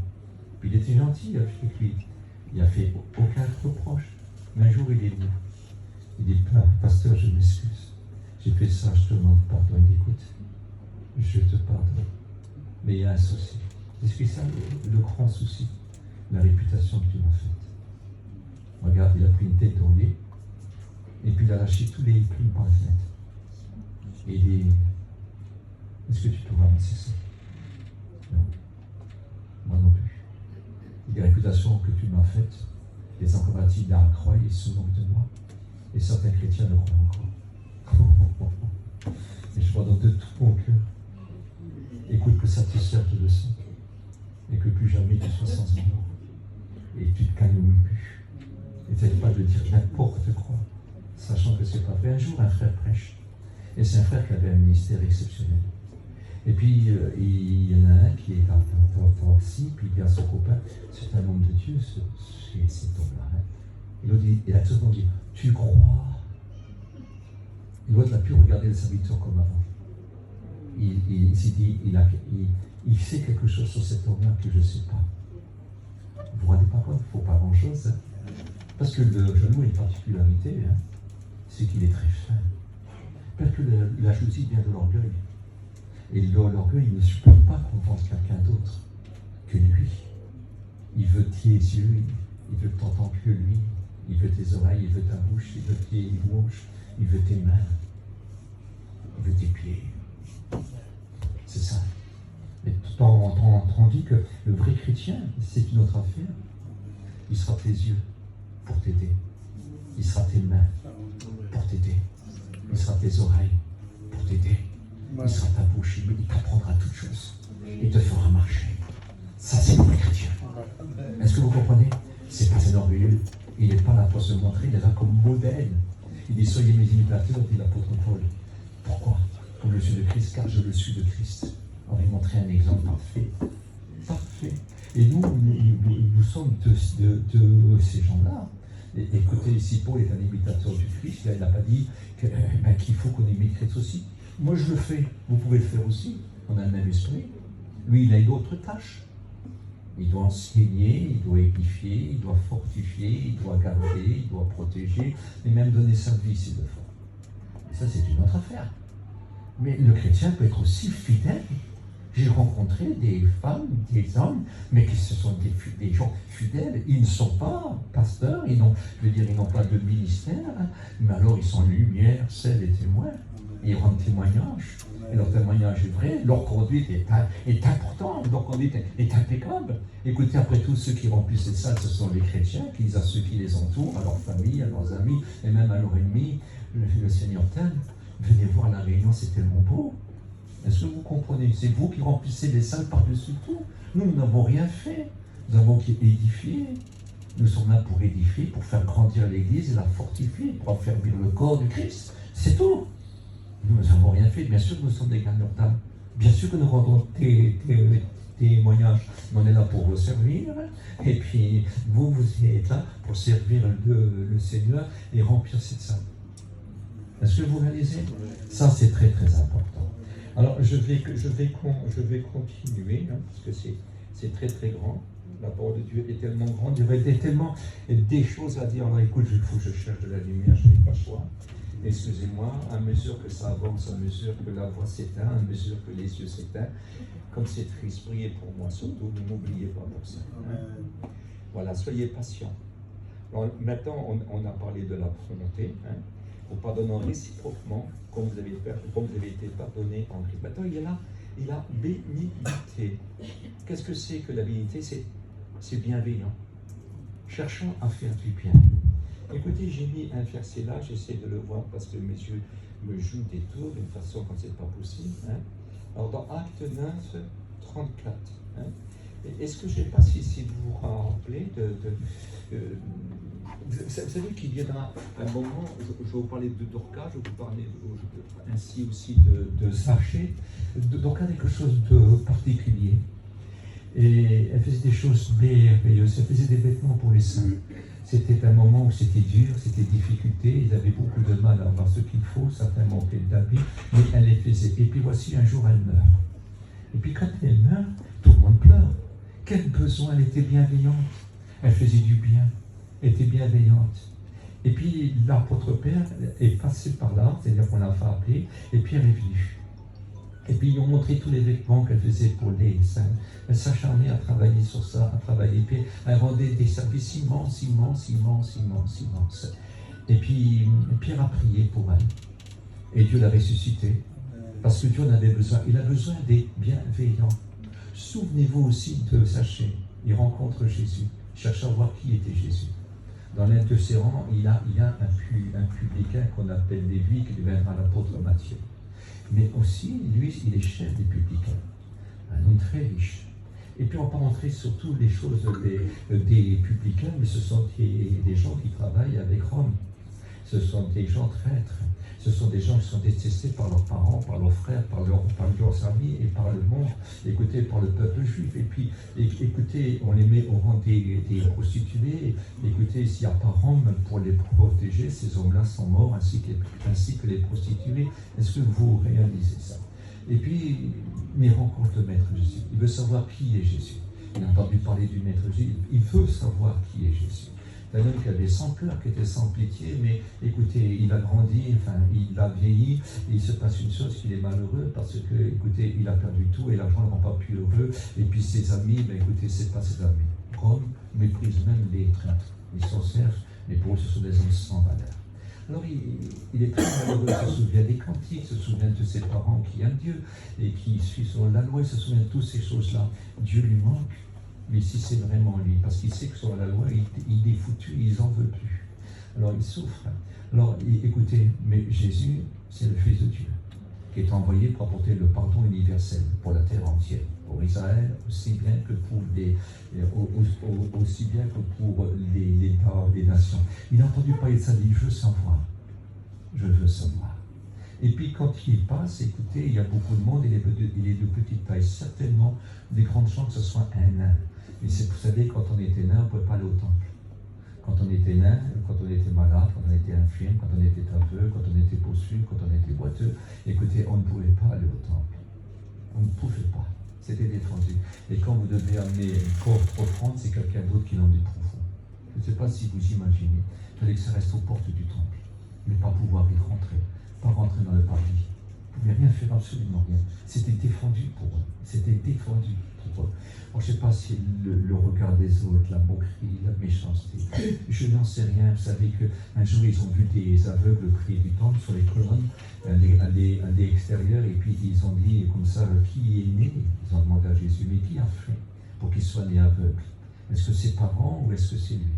Puis il était gentil avec lui. Il n'a fait aucun reproche. Mais un jour, il est venu. Il dit, pasteur, je m'excuse. J'ai fait ça, je te demande pardon. Il dit, écoute, je te pardonne. Mais il y a un souci. C'est ça le grand souci, la réputation que tu m'as faite. Regarde, il a pris une tête d'oreiller. Et puis il a lâché tous les plumes par la fenêtre. Et il dit, est-ce que tu peux ramasser ça? Non. Moi non plus. Il dit, la réputation que tu m'as faite, les inconvertis la croient, ils se moquent de moi. Et certains chrétiens le croient encore. Et je pardonne de tout mon cœur. Écoute que ça te serve de leçon. Et que plus jamais tu sois sans amour. Et tu te calmes plus. Et tu n'essayes pas de dire n'importe quoi. Sachant que c'est pas fait. Un jour, un frère prêche. Et c'est un frère qui avait un ministère exceptionnel. Et puis, il y en a un qui est à Orsi, puis il dit à son copain, c'est un homme de Dieu, cet homme-là. Hein. Et l'autre dit, il a tout le temps dit, tu crois? Et l'autre n'a plus regardé le serviteur comme avant. Il s'est dit, il sait quelque chose sur cet homme-là que je ne sais pas. Vous vous rendez pas compte, il ne faut pas grand-chose. Hein. Parce que le genou a une particularité, hein, c'est qu'il est très fin. Parce que la jalousie vient de l'orgueil. Et l'orgueil, il ne supporte pas qu'on pense quelqu'un d'autre que lui. Il veut tes yeux, il veut t'entendre que lui. Il veut tes oreilles, il veut ta bouche, il veut tes bouches, il veut tes mains, il veut tes pieds. C'est ça. Mais tandis que le vrai chrétien, c'est une autre affaire. Il sera tes yeux pour t'aider. Il sera tes mains pour t'aider. Il sera tes oreilles pour t'aider. Il sera ta bouche, il t'apprendra toutes choses. Il te fera marcher. Ça, c'est le vrai chrétien. Est-ce que vous comprenez? C'est pas un orgueilleux. Il n'est pas là pour se montrer, il est là comme modèle. Il dit, soyez mes imitateurs, dit l'apôtre Paul. Pourquoi? Comme je suis de Christ, car je le suis de Christ. On va montrer un exemple parfait. Parfait. Et nous sommes de ces gens-là. Et écoutez, ici, Paul est un imitateur du Christ. Là, il n'a pas dit qu'il faut qu'on imite Christ aussi. Moi, je le fais. Vous pouvez le faire aussi. On a le même esprit. Lui, il a une autre tâche. Il doit enseigner, il doit édifier, il doit fortifier, il doit garder, il doit protéger, et même donner sa vie s'il le faut. Et ça, c'est une autre affaire. Mais le chrétien peut être aussi fidèle. J'ai rencontré des femmes, des hommes, mais qui ce sont des gens fidèles. Ils ne sont pas pasteurs, ils n'ont pas de ministère, hein, mais alors ils sont lumière, sel et témoins. Ils rendent témoignage, et leur témoignage est vrai, leur conduite est importante, leur conduite est impeccable. Écoutez, après tout, ceux qui remplissent ces salles, ce sont les chrétiens, qui disent à ceux qui les entourent, à leur famille, à leurs amis, et même à leurs ennemis, le Seigneur t'aime. Venez voir la réunion, c'est tellement beau. Est-ce que vous comprenez? C'est vous qui remplissez les salles par-dessus tout. Nous n'avons rien fait. Nous avons édifié. Nous sommes là pour édifier, pour faire grandir l'Église et la fortifier, pour affermir le corps du Christ. C'est tout. Nous n'avons rien fait. Bien sûr que nous sommes des gagnants d'âme. Bien sûr que nous rendons témoignages. On est là pour vous servir. Et puis, vous êtes là pour servir le Seigneur et remplir cette salle. Est-ce que vous réalisez? Ça, c'est très, très important. Alors, je vais continuer, hein, parce que c'est très, très grand. La parole de Dieu est tellement grande, il y aurait tellement des choses à dire. Alors, écoute, il faut que je cherche de la lumière, je n'ai pas le choix. Excusez-moi, à mesure que ça avance, à mesure que la voix s'éteint, à mesure que les yeux s'éteignent, comme c'est triste, priez pour moi, surtout, ne m'oubliez pas pour ça. Hein. Voilà, soyez patients. Alors, maintenant, on a parlé de la volonté, hein. Vous pardonnant réciproquement, comme vous avez été pardonné en Christ. Maintenant, il y a la bénignité. Qu'est-ce que c'est que la bénignité? C'est bienveillant. Cherchant à faire du bien. Écoutez, j'ai mis un verset là, j'essaie de le voir parce que mes yeux me jouent des tours d'une façon quand c'est pas possible. Hein. Alors, dans Acte 9, 34, hein. Est-ce que je ne sais pas si vous vous rappelez vous savez qu'il y a un moment, je vais vous parler de Dorcas, je vais vous parler ainsi aussi de Zachée. Dorcas a quelque chose de particulier. Et elle faisait des choses merveilleuses, elle faisait des vêtements pour les saints. C'était un moment où c'était dur, c'était difficulté, ils avaient beaucoup de mal à avoir ce qu'il faut, certains manquaient d'habits, mais elle les faisait. Et puis voici, un jour, elle meurt. Et puis quand elle meurt, tout le monde pleure. Quel besoin, elle était bienveillante, elle faisait du bien, elle était bienveillante. Et puis l'apôtre Père est passé par là, c'est-à-dire qu'on l'a fait appeler, et puis elle est venue. Et puis ils ont montré tous les vêtements qu'elle faisait pour les saints. Elle s'acharnait à travailler sur ça, à travailler, puis elle rendait des services immenses. Et puis Pierre a prié pour elle. Et Dieu l'a ressuscité, parce que Dieu en avait besoin. Il a besoin des bienveillants. Souvenez-vous aussi de Zachée. Il rencontre Jésus. Il cherche à voir qui était Jésus. Dans l'un de ses rangs, il y a un publicain qu'on appelle Lévi, qui deviendra l'apôtre Matthieu. Mais aussi, lui, il est chef des publicains. Un homme très riche. Et puis on ne va pas rentrer sur toutes les choses des publicains, mais ce sont des gens qui travaillent avec Rome. Ce sont des gens traîtres. Ce sont des gens qui sont détestés par leurs parents, par leurs frères, par leurs amis et par le monde, écoutez, par le peuple juif. Et puis, écoutez, on les met au rang des prostituées. Écoutez, s'il n'y a pas Rome pour les protéger, ces hommes-là sont morts, ainsi que les prostituées. Est-ce que vous réalisez ça? Et puis, mais rencontre le Maître Jésus. Il veut savoir qui est Jésus. Il a entendu parler du Maître Jésus. Il veut savoir qui est Jésus. C'est un homme qui avait sans cœur, qui était sans pitié, mais écoutez, il a grandi, enfin, il a vieilli, et il se passe une chose, qu'il est malheureux, parce que, écoutez, il a perdu tout, et l'argent ne rend pas plus heureux, et puis ses amis, ben écoutez, c'est pas ses amis. Rome méprise même les traîtres, les sorcières, mais pour eux, ce sont des hommes sans valeur. Alors, il est très malheureux, il se souvient des cantiques, il se souvient de ses parents qui aiment Dieu, et qui suivent sur la loi, il se souvient de toutes ces choses-là. Dieu lui manque. Mais si c'est vraiment lui, parce qu'il sait que sur la loi, il est foutu, il n'en veut plus. Alors il souffre. Alors écoutez, mais Jésus, c'est le Fils de Dieu, qui est envoyé pour apporter le pardon universel pour la terre entière, pour Israël aussi bien que pour les nations. Il a entendu parler de ça, il dit, je veux savoir. Je veux savoir. Et puis quand il passe, écoutez, il y a beaucoup de monde, il est de petite taille. Certainement, des grandes chances que ce soit un nain. Mais vous savez, quand on était nain, on ne pouvait pas aller au temple. Quand on était nain, quand on était malade, quand on était infirme, quand on était aveugle, quand on était bossu, quand on était boiteux, écoutez, on ne pouvait pas aller au temple. On ne pouvait pas. C'était défendu. Et quand vous devez amener une coffre offrande, c'est quelqu'un d'autre qui l'emmène pour vous. Je ne sais pas si vous imaginez. Il fallait que ça reste aux portes du temple. Mais pas pouvoir y rentrer. Pas rentrer dans le parvis. Vous ne pouviez rien faire, absolument rien. C'était défendu pour eux. C'était défendu pour eux. Alors, je ne sais pas si le regard des autres, la moquerie, la méchanceté. Je n'en sais rien. Vous savez qu'un jour, ils ont vu des aveugles prier du temple sur les colonnes, un des extérieurs, et puis ils ont dit comme ça, qui est né? Ils ont demandé à Jésus, mais qui a fait pour qu'il soit né aveugle? Est-ce que ses parents ou est-ce que c'est lui?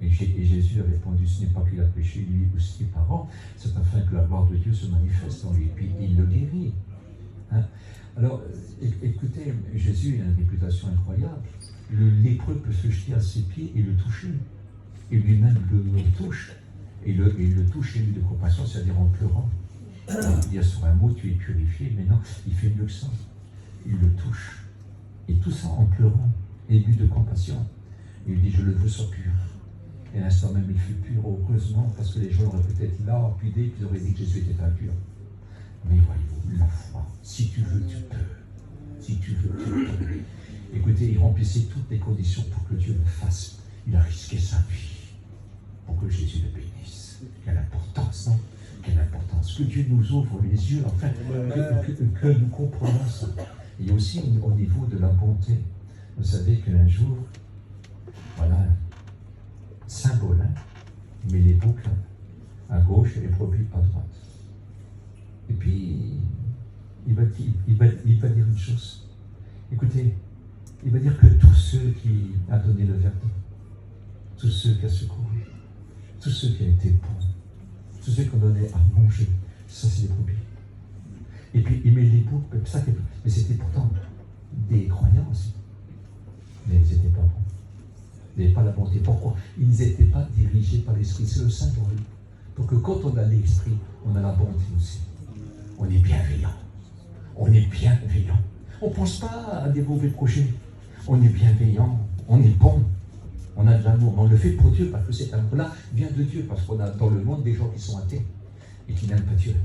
Et Jésus a répondu, ce n'est pas qu'il a péché lui ou ses parents, c'est afin que la gloire de Dieu se manifeste en lui. Et puis il le guérit. Hein? Alors, écoutez, Jésus a une réputation incroyable. Le lépreux peut se jeter à ses pieds et le toucher. Et lui-même le touche. Et le touche et lui de compassion, c'est-à-dire en pleurant. Il dit sur un mot, tu es purifié, mais non, il fait mieux que ça. Il le touche. Et tout ça en pleurant, ému de compassion. Il dit, je le veux soit pur. Et à l'instant même, il fut pur, heureusement, parce que les gens auraient peut-être lapidé, qu'ils auraient dit que Jésus était impur. Mais voyez-vous, la foi, si tu veux, tu peux. Si tu veux, tu peux. Écoutez, il remplissait toutes les conditions pour que Dieu le fasse. Il a risqué sa vie pour que Jésus le bénisse. Quelle importance, non? Quelle importance. Que Dieu nous ouvre les yeux, enfin, que nous comprenons ça. Il y a aussi au niveau de la bonté. Vous savez qu'un jour, voilà, symbole, hein, mais les boucs à gauche et les brebis à droite. Et puis, il va dire une chose. Écoutez, il va dire que tous ceux qui ont donné le verbe, tous ceux qui ont secouru, tous ceux qui ont été bons, tous ceux qui ont donné à manger, ça c'est les brebis. Et puis, il met les boucs, mais c'était pourtant des croyants aussi. Mais ils n'étaient pas bons. Ils n'avaient pas la bonté. Pourquoi? Ils n'étaient pas dirigés par l'Esprit. C'est le symbole. Pour que quand on a l'Esprit, on a la bonté aussi. On est bienveillant. On est bienveillant. On ne pense pas à des mauvais projets. On est bienveillant. On est bon. On a de l'amour. On le fait pour Dieu parce que cet amour-là vient de Dieu. Parce qu'on a dans le monde des gens qui sont athées et qui n'aiment pas Dieu.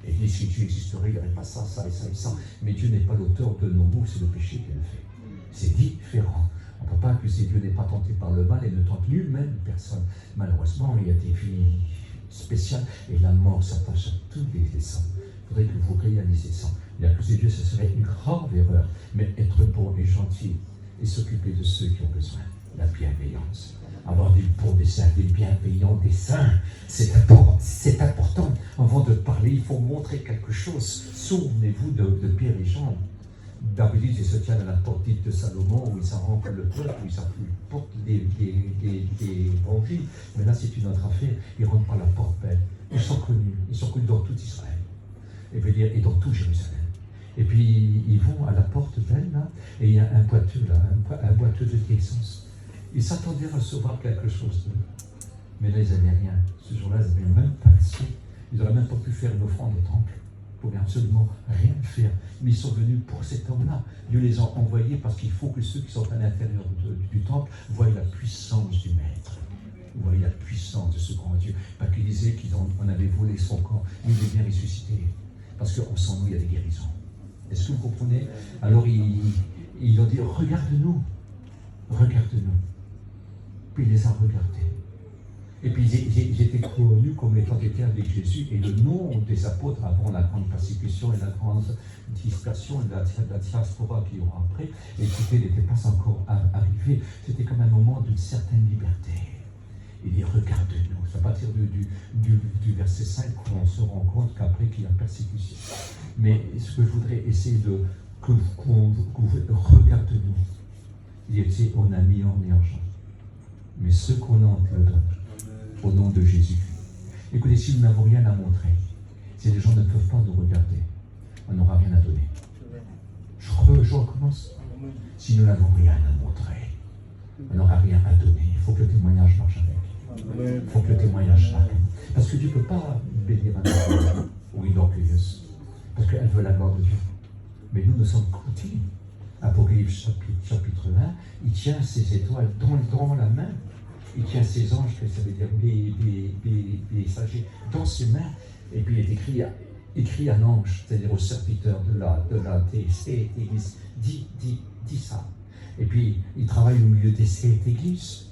Et qui, si Dieu existerait, il n'y aurait pas ça, ça et ça et ça. Mais Dieu n'est pas l'auteur de nos maux, c'est le péché qui le fait. C'est différent. On ne peut pas accuser Dieu n'est pas tenté par le mal et ne tente lui-même personne. Malheureusement, il y a des vies spéciales et la mort s'attache à tous les saints. Il faudrait que vous réalisez ça. Et accuser Dieu, ce serait une grave erreur. Mais être bon et gentil et s'occuper de ceux qui ont besoin. La bienveillance. Avoir des bons des saints, des bienveillants, des saints, c'est important. Avant de parler, il faut montrer quelque chose. Souvenez-vous de Pierre et Jean. David, il se tient à la porte dite de Salomon, où il s'arrange le peuple, où il porte des évangiles. Mais là, c'est une autre affaire. Ils rentrent par la porte belle. Ils sont connus dans tout Israël. Et dans tout Jérusalem. Et puis, ils vont à la porte belle, là, et il y a un boiteux, là, un boiteux de liaisons. Ils s'attendaient à recevoir quelque chose d'eux. Mais là, ils n'avaient rien. Ce jour-là, ils n'avaient même pas de sou. Ils n'auraient même pas pu faire une offrande au temple. Ils ne pouvaient absolument rien faire. Mais ils sont venus pour cet homme-là. Dieu les a envoyés parce qu'il faut que ceux qui sont à l'intérieur du temple voient la puissance du Maître. Voient la puissance de ce grand Dieu. Pas qu'il disait qu'on avait volé son corps, mais il est bien ressuscité. Parce qu'en son nom, il y a des guérisons. Est-ce que vous comprenez? Alors, ils ont dit, regarde-nous. Regarde-nous. Puis il les a regardés. Et puis ils étaient connus comme étant été avec Jésus. Et le nom des apôtres avant la grande persécution et la grande dispersion et la diaspora qui aura après, écoutez, n'était pas encore arrivé. C'était comme un moment d'une certaine liberté. Il dit, regarde-nous. C'est à partir du verset 5 qu'on se rend compte qu'après qu'il y a persécution. Mais ce que je voudrais essayer que vous regarde-nous. Il dit, on a mis en argent. Mais ce qu'on a, on te le donne. Au nom de Jésus. Écoutez, si nous n'avons rien à montrer, si les gens ne peuvent pas nous regarder, on n'aura rien à donner. Je recommence. Si nous n'avons rien à montrer, on n'aura rien à donner. Il faut que le témoignage marche avec. Il faut que le témoignage marche. Parce que Dieu ne peut pas bénir un orgueilleux ou une orgueilleuse. Parce qu'elle veut la gloire de Dieu. Mais nous sommes continus. Apocalypse chapitre 1, il tient ses étoiles dans la main. Il tient ses anges, ça veut dire des sagers, dans ses mains. Et puis il est écrit, écrit un ange, c'est-à-dire au serviteur de la cette église, dis ça. Et puis, il travaille au milieu de cette église.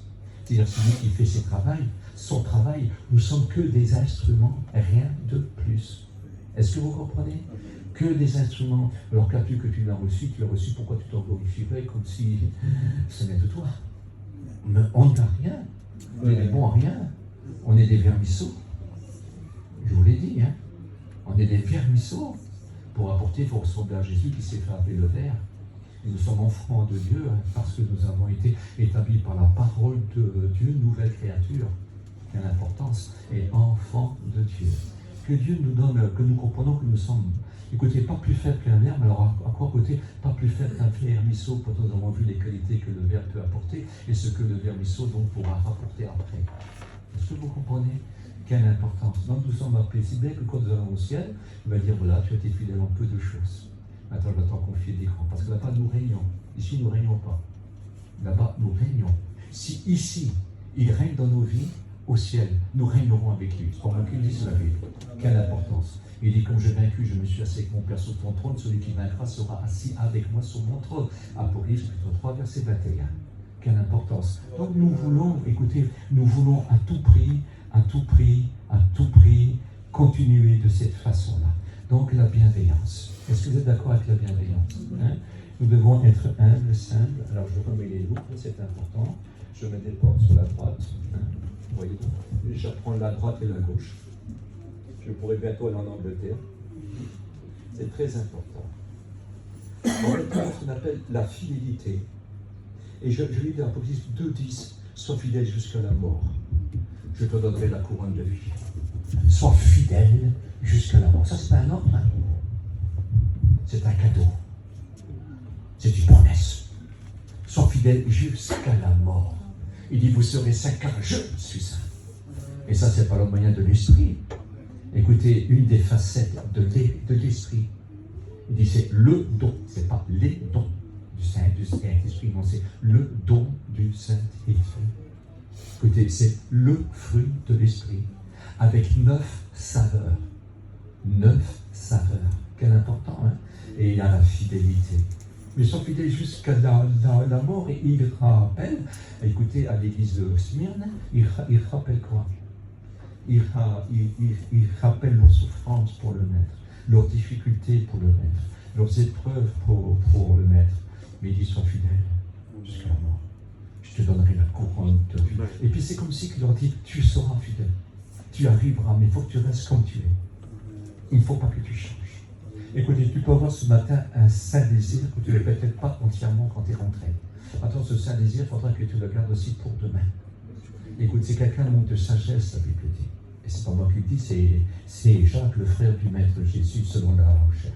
C'est-à-dire, celui qui fait son travail, nous ne sommes que des instruments, rien de plus. Est-ce que vous comprenez? Que des instruments. Alors, qu'as-tu que tu l'as reçu, pourquoi tu t'en glorifierais comme si ce n'est de toi? Mais on n'a rien. On est bon à rien. On est des vermisseaux. Je vous l'ai dit, hein. On est des vermisseaux pour apporter, pour ressembler à Jésus qui s'est fait appeler le Verbe. Et nous sommes enfants de Dieu parce que nous avons été établis par la parole de Dieu, nouvelle créature. Quelle importance. Et enfants de Dieu. Que Dieu nous donne, que nous comprenons que nous sommes, écoutez, pas plus faibles qu'un verbe, alors à quoi côté, pas plus faible qu'un vermisseau, quand nous avons vu les qualités que le verbe peut apporter et ce que le vermisseau donc pourra rapporter après. Est-ce que vous comprenez? Quelle importance. Donc nous sommes appelés, si bien que quand nous allons au ciel, il va dire voilà, tu as été fidèle en peu de choses. Maintenant, je vais t'en confier des grands. Parce que là-bas, nous régnons. Ici, nous ne régnons pas. Là-bas, nous régnons. Si ici, il règne dans nos vies, au ciel, nous régnerons avec lui. C'est pour moi qu'il dit cela. Quelle importance. Il dit, comme j'ai vaincu, je me suis assis avec mon Père sur ton trône. Celui qui vaincra sera assis avec moi sur mon trône. Apocalypse chapitre 3, verset 21. Quelle importance. Donc nous voulons, écoutez, nous voulons à tout prix, continuer de cette façon-là. Donc la bienveillance. Est-ce que vous êtes d'accord avec la bienveillance? Nous devons être humbles, simples. Alors je remets les loupes, c'est important. Je mets des portes sur la droite. Vous voyez, j'apprends la droite et la gauche. Je pourrai bientôt aller en Angleterre. C'est très important. On a ce qu'on appelle la fidélité. Et je lis dans l'Apocalypse 2:10, sois fidèle jusqu'à la mort. Je te donnerai la couronne de vie. Sois fidèle jusqu'à la mort. Ça, c'est pas un ordre. C'est un cadeau. C'est une promesse. Sois fidèle jusqu'à la mort. Il dit, vous serez saints car je suis saint. Et ça, c'est par le moyen de l'esprit. Écoutez, une des facettes de l'esprit. Il dit, c'est le don. C'est pas les dons du Saint-Esprit. Non, c'est le don du Saint-Esprit. Écoutez, c'est le fruit de l'esprit. Avec 9 saveurs. 9 saveurs. Quel important, hein? Et il y a la fidélité. Mais sont fidèles jusqu'à la mort. Et il rappelle, écoutez, à l'église de Smyrne, il rappelle quoi? Il rappelle leurs souffrances pour le maître, leurs difficultés pour le maître, leurs épreuves pour le maître. Mais il dit, sois fidèle jusqu'à la mort. Je te donnerai la couronne de vie. Et puis c'est comme si il leur dit, tu seras fidèle. Tu arriveras, mais il faut que tu restes comme tu es. Il ne faut pas que tu changes. Écoutez, tu peux avoir ce matin un saint désir que tu ne l'as peut-être pas entièrement quand tu es rentré. Attends, ce saint désir, il faudra que tu le gardes aussi pour demain. Écoute, c'est quelqu'un de manque de sagesse, la Bible dit. Et c'est pas moi qui le dis, c'est Jacques, le frère du Maître Jésus, selon la chair.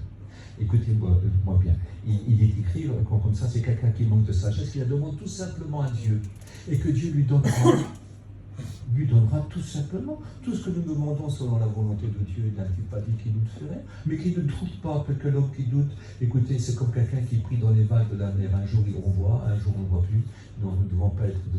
Écoutez-moi bien. Il est écrit comme ça, c'est quelqu'un qui manque de sagesse, qui la demande tout simplement à Dieu. Et que Dieu lui donnera tout simplement tout ce que nous demandons selon la volonté de Dieu. Il n'a-t-il pas dit qu'il nous le ferait, mais qu'il ne doute pas, parce que l'homme qui doute, écoutez, c'est comme quelqu'un qui prie dans les vagues de la mer. Un jour on voit, un jour on ne voit plus. Non, nous ne devons pas être de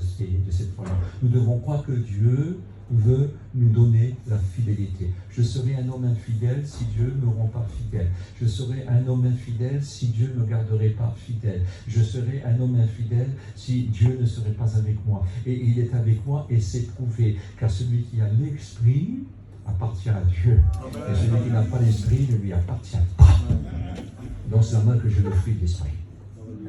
cette foi-là. Nous devons croire que Dieu veut nous donner la fidélité. Je serai un homme infidèle si Dieu ne me rend pas fidèle. Je serai un homme infidèle si Dieu ne me garderait pas fidèle. Je serai un homme infidèle si Dieu ne serait pas avec moi. Et il est avec moi et c'est prouvé. Car celui qui a l'esprit appartient à Dieu. Et celui qui n'a pas l'esprit ne lui appartient pas. Donc c'est la main que j'ai le fruit de l'esprit.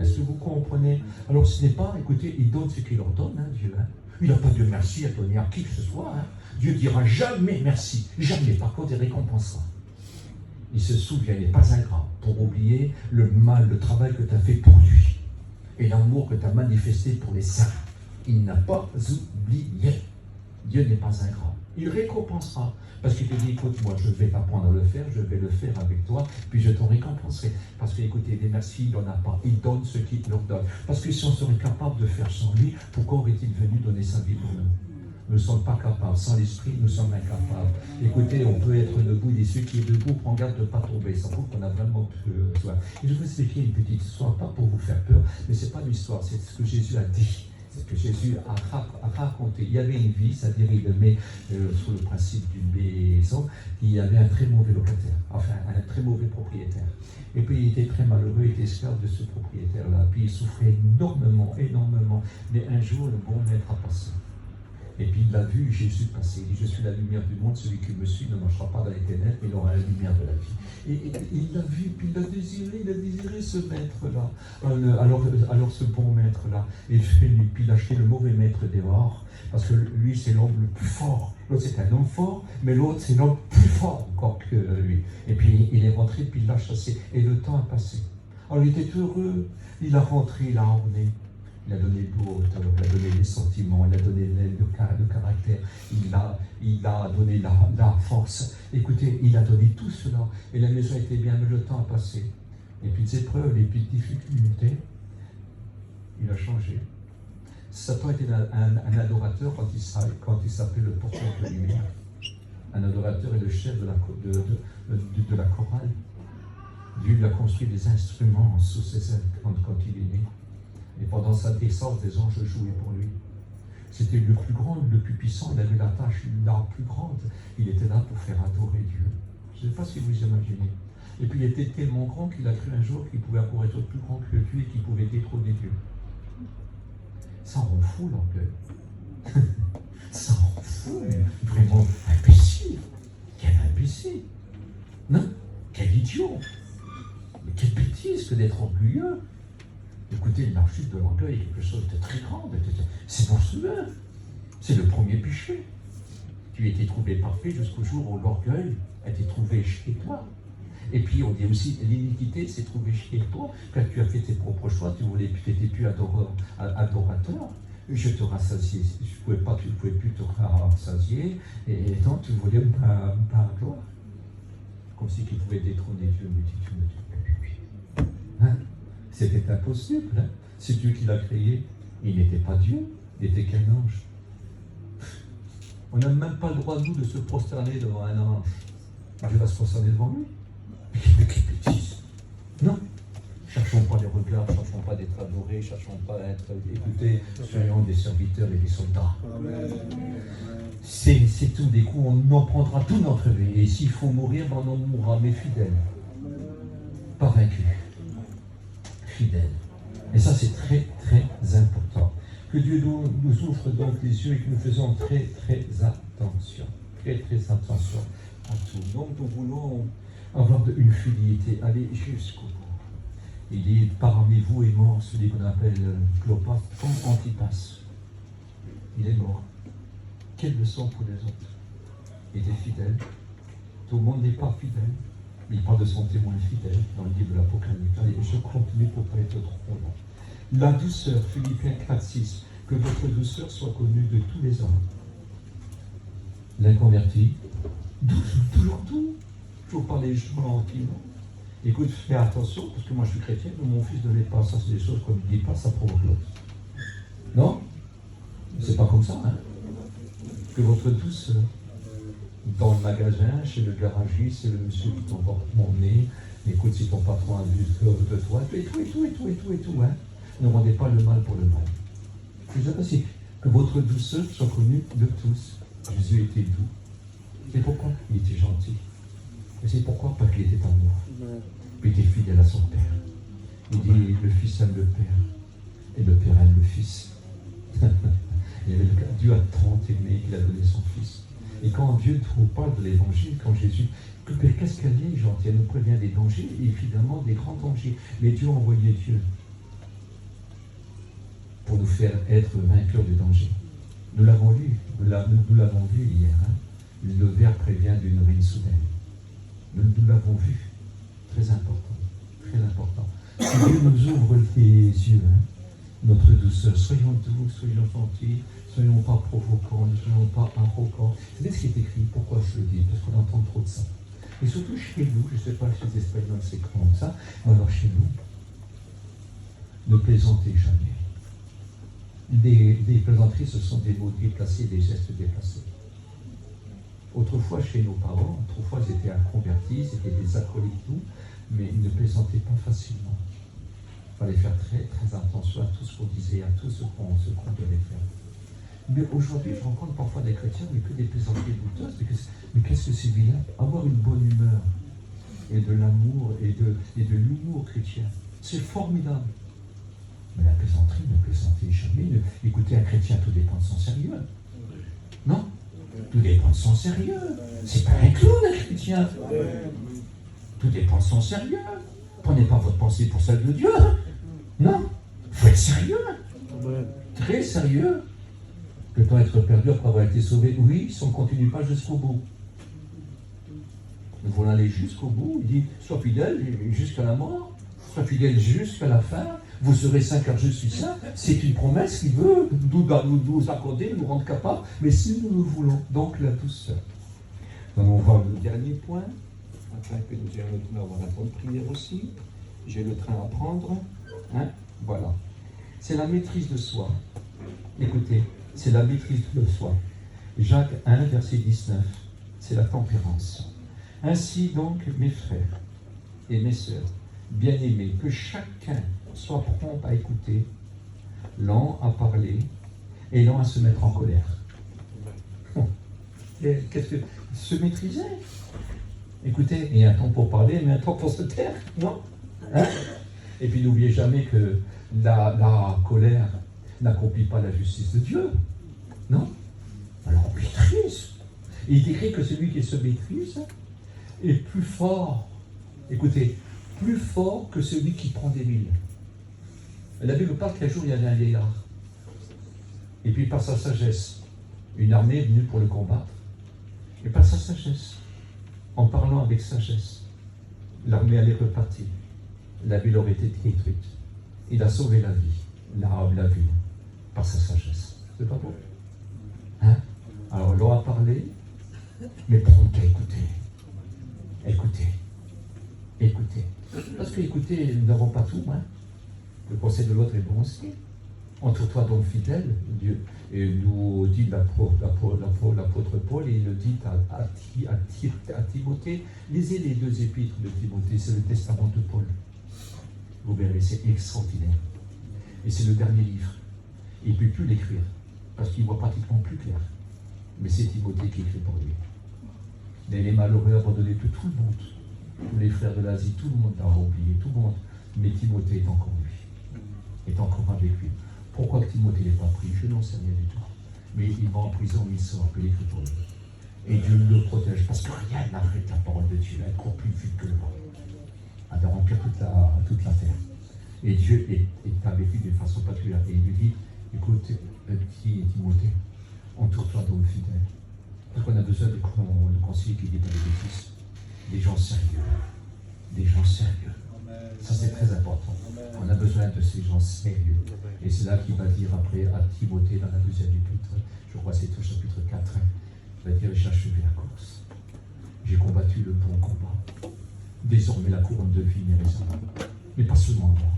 Est-ce que vous comprenez? Alors ce n'est pas, écoutez, il donne ce qu'il leur donne, hein, Dieu. Hein. Il n'a pas de merci à donner à qui que ce soit. Hein. Dieu dira jamais merci. Jamais. Par contre, il récompensera. Il se souvient, il n'est pas ingrat pour oublier le mal, le travail que tu as fait pour lui. Et l'amour que tu as manifesté pour les saints. Il n'a pas oublié. Dieu n'est pas ingrat. Il récompensera. Parce qu'il te dit, écoute, moi, je vais t'apprendre à le faire, je vais le faire avec toi, puis je t'en récompenserai. Parce que, écoutez, des merci, il n'en a pas. Il donne ce qu'il leur donne. Parce que si on serait capable de faire sans lui, pourquoi aurait-il venu donner sa vie pour nous? Nous ne sommes pas capables. Sans l'esprit, nous sommes incapables. Écoutez, on peut être debout, il dit, celui qui est debout, prend garde de ne pas tomber. Ça prouve qu'on a vraiment besoin. Et je vais vous expliquer une petite histoire, pas pour vous faire peur, mais ce n'est pas une histoire, c'est ce que Jésus a dit. C'est ce que Jésus a raconté. Il y avait une vie, c'est-à-dire il le met sous le principe d'une maison qui avait un très mauvais locataire, enfin un très mauvais propriétaire. Et puis il était très malheureux, il était esclave de ce propriétaire-là. Puis il souffrait énormément, énormément. Mais un jour, le bon maître a passé. Et puis il a vu Jésus passer. Il dit, je suis la lumière du monde, celui qui me suit ne marchera pas dans les ténèbres, mais il aura la lumière de la vie. Et il l'a vu, puis il a désiré ce maître-là. Alors ce bon maître-là, puis il a acheté le mauvais maître dehors, parce que lui c'est l'homme le plus fort. L'autre c'est un homme fort, mais l'autre c'est l'homme plus fort encore que lui. Et puis il est rentré, puis il l'a chassé. Et le temps a passé. Alors il était heureux, il a rentré, il a orné. Il a donné le beau, il a donné les sentiments, il a donné le caractère, il a donné la force. Écoutez, il a donné tout cela. Et la maison était bien, mais le temps a passé. Et puis des épreuves, les petites difficultés, il a changé. Satan était un adorateur quand il s'appelait le porteur de lumière. Un adorateur est le chef de la chorale. Dieu lui a construit des instruments sous ses ailes quand il est né. Et pendant sa naissance, des anges jouaient pour lui. C'était le plus grand, le plus puissant, il avait la tâche la plus grande. Il était là pour faire adorer Dieu. Je ne sais pas si vous imaginez. Et puis il était tellement grand qu'il a cru un jour qu'il pouvait encore être plus grand que Dieu et qu'il pouvait détrôner Dieu. Ça rend fou l'orgueil. Ça rend fou, vraiment imbécile. Quel imbécile. Non, quel idiot. Mais quelle bêtise que d'être orgueilleux. Écoutez, la chute de l'orgueil est quelque chose de très grand. C'est monstrueux. C'est le premier péché. Tu as été trouvé parfait jusqu'au jour où l'orgueil a été trouvé chez toi. Et puis on dit aussi, l'iniquité s'est trouvée chez toi. Quand tu as fait tes propres choix, tu n'étais plus adorateur. Je te rassasiais. Tu ne pouvais plus te rassasier. Et donc tu voulais ma gloire. Comme si tu pouvais détrôner Dieu. Hein? C'était impossible. Hein? C'est Dieu qui l'a créé. Il n'était pas Dieu, il n'était qu'un ange. On n'a même pas le droit, nous, de se prosterner devant un ange. Dieu va se prosterner devant lui. Mais quelle bêtise. Non. Cherchons pas les regards, cherchons pas d'être adorés, cherchons pas d'être écoutés, soyons des serviteurs et des soldats. C'est tout. Des coups, on en prendra tout notre vie. Et s'il faut mourir, on en mourra, mais fidèle. Pas vaincu. Fidèle. Et ça, c'est très, très important. Que Dieu nous ouvre donc les yeux et que nous faisons très, très attention. Très, très attention à tout. Donc, nous voulons avoir une fidélité, aller jusqu'au bout. Il dit, parmi vous est mort celui qu'on appelle Clopas, comme Antipas. Il est mort. Quelle leçon pour les autres. Il était fidèle. Tout le monde n'est pas fidèle. Il parle de son témoin fidèle dans le livre de l'Apocalypse. Allez, je continue pour ne pas être trop long. La douceur, Philippiens 4:6, que votre douceur soit connue de tous les hommes. L'inconverti, toujours doux, toujours pas les gens gentiment. Écoute, fais attention, parce que moi je suis chrétien, mais mon fils ne l'est pas. Ça, c'est des choses qu'on ne dit pas, ça provoque l'autre. Non? C'est pas comme ça, hein? Que votre douceur, dans le magasin, chez le garagiste, c'est le monsieur qui t'emporte mon nez. Écoute, si ton patron a vu de toi, et tout, hein. Ne rendez pas le mal pour le mal. Je ne sais pas si que votre douceur soit connue de tous. Jésus était doux. C'est pourquoi il était gentil. Et c'est pourquoi? Parce qu'il était amour. Puis il était fidèle à son Père. Il dit, le Fils aime le Père. Et le Père aime le Fils. Dieu a tant aimé qu'il a donné son Fils. Et quand Dieu nous parle de l'évangile, quand Jésus, qu'est-ce qu'elle est gentille? Elle nous prévient des dangers, et évidemment des grands dangers. Mais Dieu a envoyé Dieu pour nous faire être vainqueurs du danger. Nous l'avons lu, nous l'avons vu hier. Hein? Le ver prévient d'une ruine soudaine. Nous l'avons vu. Très important. Très important. Que Dieu nous ouvre les yeux. Hein? Notre douceur. Soyons doux, soyons gentils, soyons pas provocants, ne soyons pas arrogants. C'est ce qui est écrit. Pourquoi je le dis? Parce qu'on entend trop de ça. Et surtout chez nous, je ne sais pas si les Espagnols c'est comme ça, mais alors chez nous, ne plaisantez jamais. Des plaisanteries, ce sont des mots déplacés, des gestes déplacés. Autrefois, chez nos parents, autrefois ils étaient inconvertis, c'était des acolytes, tout, mais ils ne plaisantaient pas facilement. Il fallait faire très, très attention à tout ce qu'on disait, à tout ce qu'on devait faire. Mais aujourd'hui, je rencontre parfois des chrétiens, mais que des plaisanteries douteuses. Mais qu'est-ce que c'est vilain? Avoir une bonne humeur et de l'amour et de l'humour chrétien, c'est formidable. Mais la plaisanterie, ne plaisantez jamais. Écoutez, un chrétien, tout dépend de son sérieux. Non? Tout dépend de son sérieux. C'est pas un clown, un chrétien. Tout dépend de son sérieux. Prenez pas votre pensée pour celle de Dieu. Non? Il faut être sérieux. Très sérieux. Peut-on être perdu après avoir été sauvé? Oui, si on ne continue pas jusqu'au bout. Nous voulons aller jusqu'au bout. Il dit, sois fidèle jusqu'à la mort. Sois fidèle jusqu'à la fin. Vous serez saints car je suis saint. C'est une promesse qu'il veut nous accorder, nous rendre capables. Mais si nous le voulons, donc la douceur. Donc on va le dernier point, afin que nous ayons le temps d'avoir la bonne prière aussi. J'ai le train à prendre. Hein? Voilà. C'est la maîtrise de soi. Écoutez, c'est la maîtrise de soi. Jacques 1, verset 19. C'est la tempérance. Ainsi donc, mes frères et mes sœurs, bien-aimés, que chacun soit prompt à écouter, lent à parler et lent à se mettre en colère. Qu'est-ce que se maîtriser? Écoutez, il y a un temps pour parler, mais un temps pour se taire, non? Hein? Et puis n'oubliez jamais que la colère n'accomplit pas la justice de Dieu, non? Alors on maîtrise. Il est écrit que celui qui se maîtrise est plus fort. Écoutez, plus fort que celui qui prend des mille. La Bible parle qu'un jour il y avait un vieillard. Et puis par sa sagesse, une armée est venue pour le combattre. Et par sa sagesse, en parlant avec sagesse, l'armée allait repartir. La ville aurait été détruite. Il a sauvé la vie, la ville, par sa sagesse. C'est pas beau? Hein? Alors l'on a parlé, mais prompt à écouter. Écoutez. Écoutez. Parce que écoutez, nous n'avons pas tout, hein? Le conseil de l'autre est bon aussi. Entoure-toi donc fidèle, Dieu. Et nous dit l'apôtre Paul, et il le dit à Timothée. Lisez les 2 épîtres de Timothée, c'est le testament de Paul. Vous verrez, c'est extraordinaire. Et c'est le dernier livre. Il ne peut plus l'écrire, parce qu'il voit pratiquement plus clair. Mais c'est Timothée qui écrit pour lui. Mais les malheureux abandonnés de tout le monde, tous les frères de l'Asie, tout le monde l'a oublié, tout le monde. Mais Timothée est encore lui, est encore avec lui. Pourquoi que Timothée n'est pas pris? Je n'en sais rien du tout. Mais il va en prison, il sort, il écrit pour lui. Et Dieu le protège, parce que rien n'arrête la parole de Dieu, elle court plus vite que le vent. Elle va remplir toute la terre. Et Dieu est avec lui de façon particulière. Et il lui dit, écoute, petit Timothée, entoure-toi d'hommes fidèles. Parce qu'on a besoin de conseillers qui disent pas des bêtises. Des gens sérieux. Des gens sérieux. Ça, c'est très important. On a besoin de ces gens sérieux. Et c'est là qu'il va dire après à Timothée dans la 2e épître, je crois que c'est au chapitre 4, il va dire, j'ai achevé la course. J'ai combattu le bon combat. Désormais, la couronne de vie m'est réservée. Mais pas seulement à moi,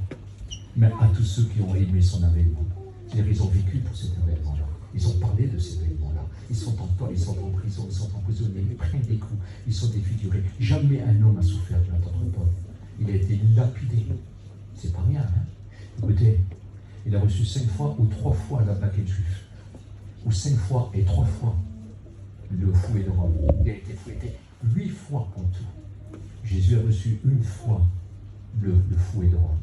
mais à tous ceux qui ont aimé son avènement. C'est-à-dire, ils ont vécu pour cet avènement-là. Ils ont parlé de cet avènement-là. Ils sont en tort, ils sont en prison, ils sont emprisonnés, ils prennent des coups, ils sont défigurés. Jamais un homme a souffert de l'entendre Paul. Il a été lapidé. C'est pas rien, hein? Écoutez, il a reçu 5 fois ou 3 fois la baguette juive. Ou 5 fois et 3 fois le fouet de Rome. Il a été fouetté 8 fois en tout. Jésus a reçu 1 fois le fouet de Rome.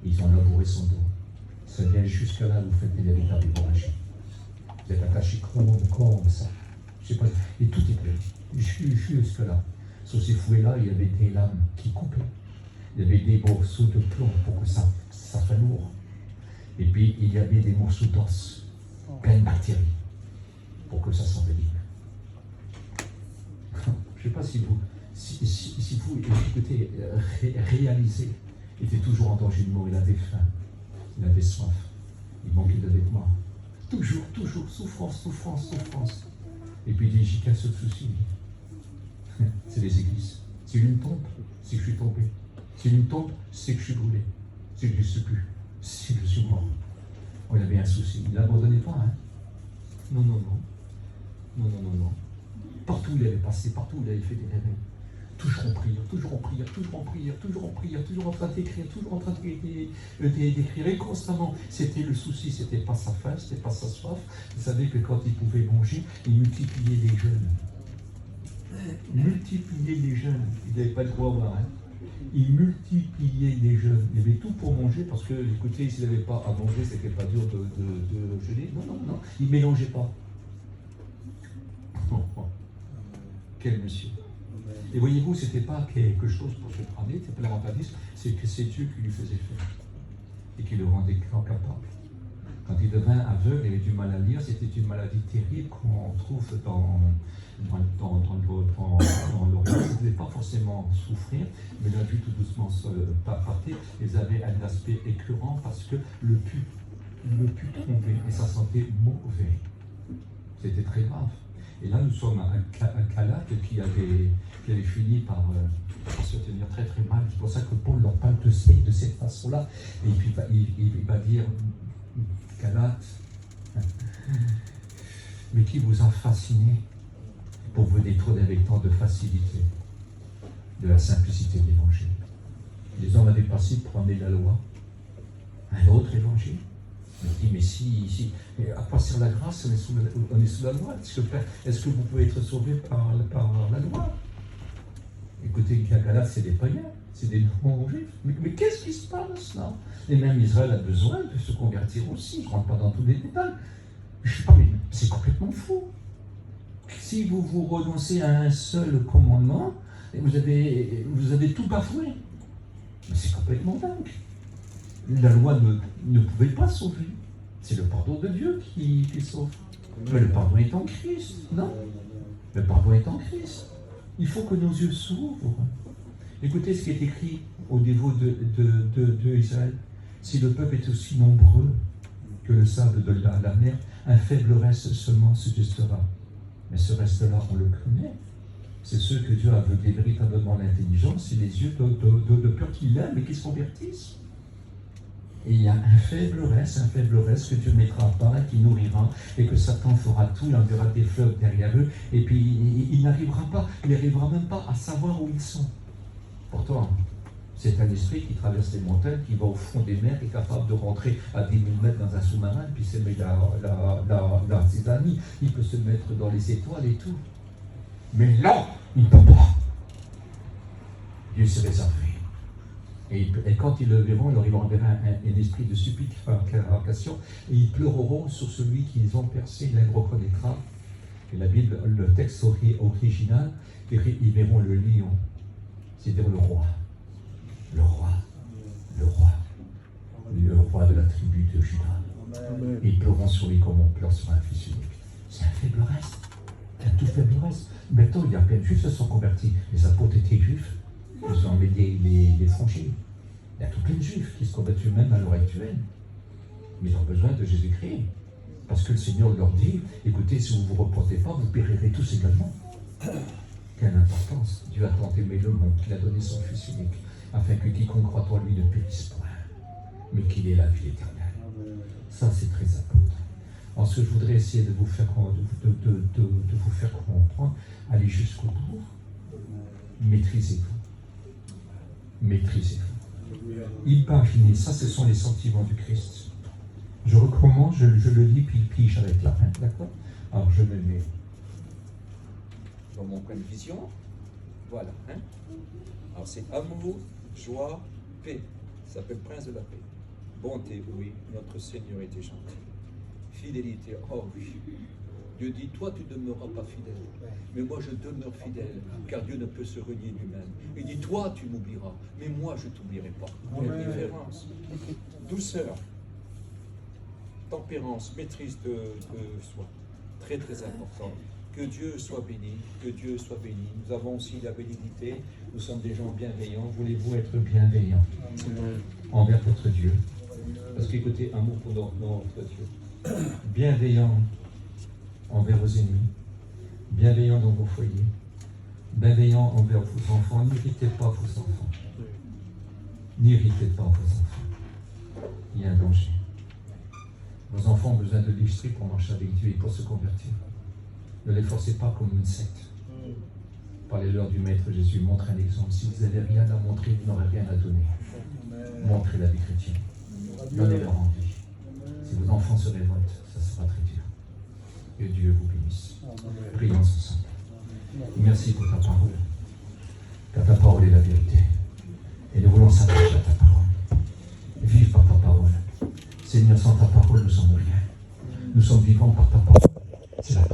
Ils ont labouré son dos. Ça vient jusqu'à là où vous faites des véritables hémorragies. Vous êtes attaché comme ça. Je sais pas. Et tout est plein. Jusque-là. Sur ces fouets-là, il y avait des lames qui coupaient. Il y avait des morceaux de plomb pour que ça soit lourd. Et puis, il y avait des morceaux d'os, plein de bactéries, pour que ça s'envenime. Je ne sais pas si vous, écoutez, réalisez, il était toujours en danger de mort, il avait faim, il avait soif, il manquait de vêtements. Toujours, souffrance. Et puis il dit, j'ai qu'un seul souci. C'est les églises. Si l'une tombe, c'est que je suis tombé. Si l'une tombe, c'est que je suis brûlé. C'est que je ne suis plus. C'est que je suis mort. Oh, il avait un souci. Il n'abandonnait pas, hein? Non. Partout où il avait passé, partout où il avait fait des réveils. Toujours en prière, toujours en train d'écrire, toujours en train d'écrire. Et constamment, c'était le souci, c'était pas sa faim, c'était pas sa soif. Vous savez que quand il pouvait manger, il multipliait les jeûnes. multipliait les jeunes. Il n'avait pas de quoi avoir. Hein. Il multipliait les jeunes. Il avait tout pour manger parce que, écoutez, s'il n'avait pas à manger, c'était pas dur de jeûner. Non. Il ne mélangeait pas. Quel monsieur. Et voyez-vous, ce n'était pas quelque chose pour se prendre, c'était pas l'avantagiste, c'est que c'est Dieu qui lui faisait faire et qui le rendait capable. Quand il devint aveugle, il avait du mal à lire, c'était une maladie terrible qu'on trouve dans l'Orient. Ils ne pouvaient pas forcément souffrir, mais la vue tout doucement partir. Ils avaient un aspect écœurant parce que le pu tomber et ça sentait mauvais. C'était très grave. Et là, nous sommes à Galate qui avait fini par se tenir très très mal. C'est pour ça que Paul leur parle de cette façon-là. Et puis il va dire, Galate, mais qui vous a fasciné pour vous détourner avec tant de facilité de la simplicité de l'évangile. Les hommes avaient passé pour emmener la loi, un autre évangile. Il dit, mais si à quoi sert la grâce? On est sous la loi. Est-ce que vous pouvez être sauvé par la loi? Écoutez, Galate, c'est des païens, c'est des non-juifs. Mais qu'est-ce qui se passe là? Et même Israël a besoin de se convertir aussi. Je ne rentre pas dans tous les détails. Je ne sais pas, mais c'est complètement fou. Si vous renoncez à un seul commandement, vous avez tout bafoué. Mais c'est complètement dingue. La loi ne pouvait pas sauver. C'est le pardon de Dieu qui sauve. Mais le pardon est en Christ, non? Le pardon est en Christ. Il faut que nos yeux s'ouvrent. Écoutez ce qui est écrit au niveau de Israël. Si le peuple est aussi nombreux que le sable de la mer, un faible reste seulement subsistera. Mais ce reste-là, on le connaît. C'est ceux que Dieu a aveuglé véritablement l'intelligence et les yeux de peur qu'il aime et qui se convertissent. Et il y a un faible reste que Dieu mettra à part, qui nourrira, et que Satan fera tout, il enverra des fleuves derrière eux, et puis il n'arrivera même pas à savoir où ils sont. Pourtant, c'est un esprit qui traverse les montagnes, qui va au fond des mers, qui est capable de rentrer à 10 000 mètres dans un sous-marin, puis s'aimer ses amis, il peut se mettre dans les étoiles et tout. Mais là, il ne peut pas. Dieu s'est réservé. Et quand ils le verront, il leur enverra un esprit de supplication, et ils pleureront sur celui qu'ils ont percé, l'un reconnaîtra. Et la Bible, le texte original, ils verront le lion, c'est-à-dire le roi de la tribu de Juda. Et ils pleureront sur lui comme on pleure sur un fils unique. C'est un faible reste, un tout faible reste. Maintenant, il y a plein de juifs qui se sont convertis. Les apôtres étaient juifs. Ils ont emmené les franchis. Il y a tout plein de juifs qui se convertissent même à l'heure actuelle. Mais ils ont besoin de Jésus-Christ. Parce que le Seigneur leur dit, écoutez, si vous ne vous reportez pas, vous périrez tous également. Quelle importance. Dieu a tant aimé le monde qu'il a donné son Fils unique, afin que quiconque croit en lui ne périsse point, mais qu'il ait la vie éternelle. Ça, c'est très important. Alors, ce que je voudrais essayer de vous faire comprendre, allez jusqu'au bout. Maîtrisez-vous. Imaginez, ça ce sont les sentiments du Christ. Je recommence, je le lis, puis j'arrête là. Hein, d'accord? Alors je me mets dans mon point de vision. Voilà. Hein? Alors c'est amour, joie, paix. Ça s'appelle Prince de la paix. Bonté, oui, notre Seigneur était gentil. Fidélité, oh oui. Dieu dit, toi tu ne demeureras pas fidèle, mais moi je demeure fidèle, car Dieu ne peut se renier lui-même. Il dit, toi tu m'oublieras, mais moi je ne t'oublierai pas. Quelle différence. Douceur, tempérance, maîtrise de soi, très très important. Que Dieu soit béni, que Dieu soit béni. Nous avons aussi la bénédicité, nous sommes des gens bienveillants. Voulez-vous être bienveillants envers votre Dieu? Parce qu'écoutez, amour pour notre Dieu. Bienveillant envers vos ennemis, bienveillant dans vos foyers, bienveillant envers vos enfants. N'irritez pas vos enfants. N'irritez pas vos enfants. Il y a un danger. Vos enfants ont besoin de l'esprit pour marcher avec Dieu et pour se convertir. Ne les forcez pas comme une secte. Parlez-leur du Maître Jésus, montrez un exemple. Si vous n'avez rien à montrer, vous n'aurez rien à donner. Montrez la vie chrétienne. Donnez-leur envie. Si vos enfants se révoltent, ça sera très dur. Que Dieu vous bénisse. Prions ensemble. Merci pour ta parole. Car ta parole est la vérité. Et nous voulons s'attacher à ta parole. Vivre par ta parole. Seigneur, sans ta parole, nous sommes rien. Nous sommes vivants par ta parole.